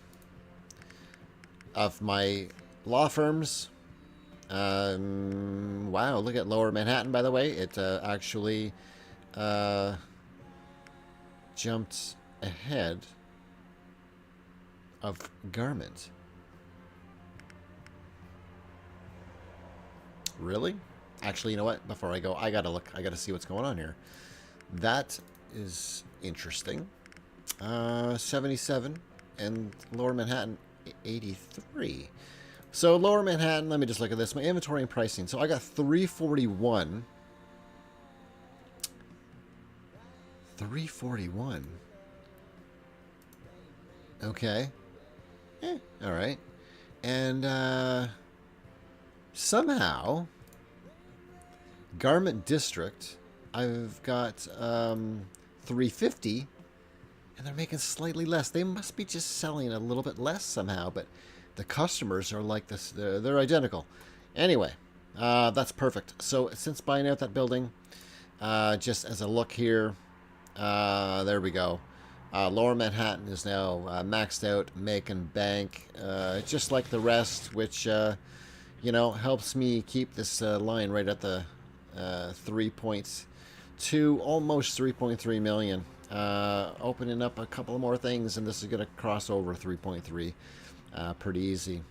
of my law firms. Wow, look at Lower Manhattan, by the way. It actually jumped ahead of Garment. Really? Actually, you know what? Before I go, I gotta look. I gotta see what's going on here. That is interesting. 77 and Lower Manhattan 83. So Lower Manhattan, let me just look at this. My inventory and pricing. So I got 341. 341. Okay. All right. And somehow Garment District, I've got 350, and they're making slightly less. They must be just selling a little bit less somehow, but the customers are like this. They're identical. Anyway, that's perfect. So since buying out that building, just as a look here, there we go. Lower Manhattan is now maxed out, making bank, just like the rest, which, you know, helps me keep this line right at the 3.2, almost 3.3 million. Opening up a couple more things, and this is going to cross over 3.3 pretty easy.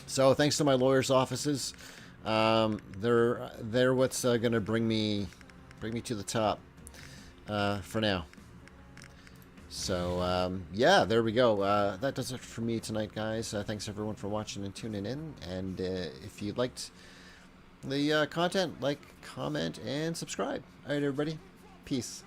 So thanks to my lawyers' offices, they're what's going to bring me to the top for now. So yeah, there we go. That does it for me tonight, guys. Thanks everyone for watching and tuning in, and if you liked the content, like, comment, and subscribe. All right, everybody, peace.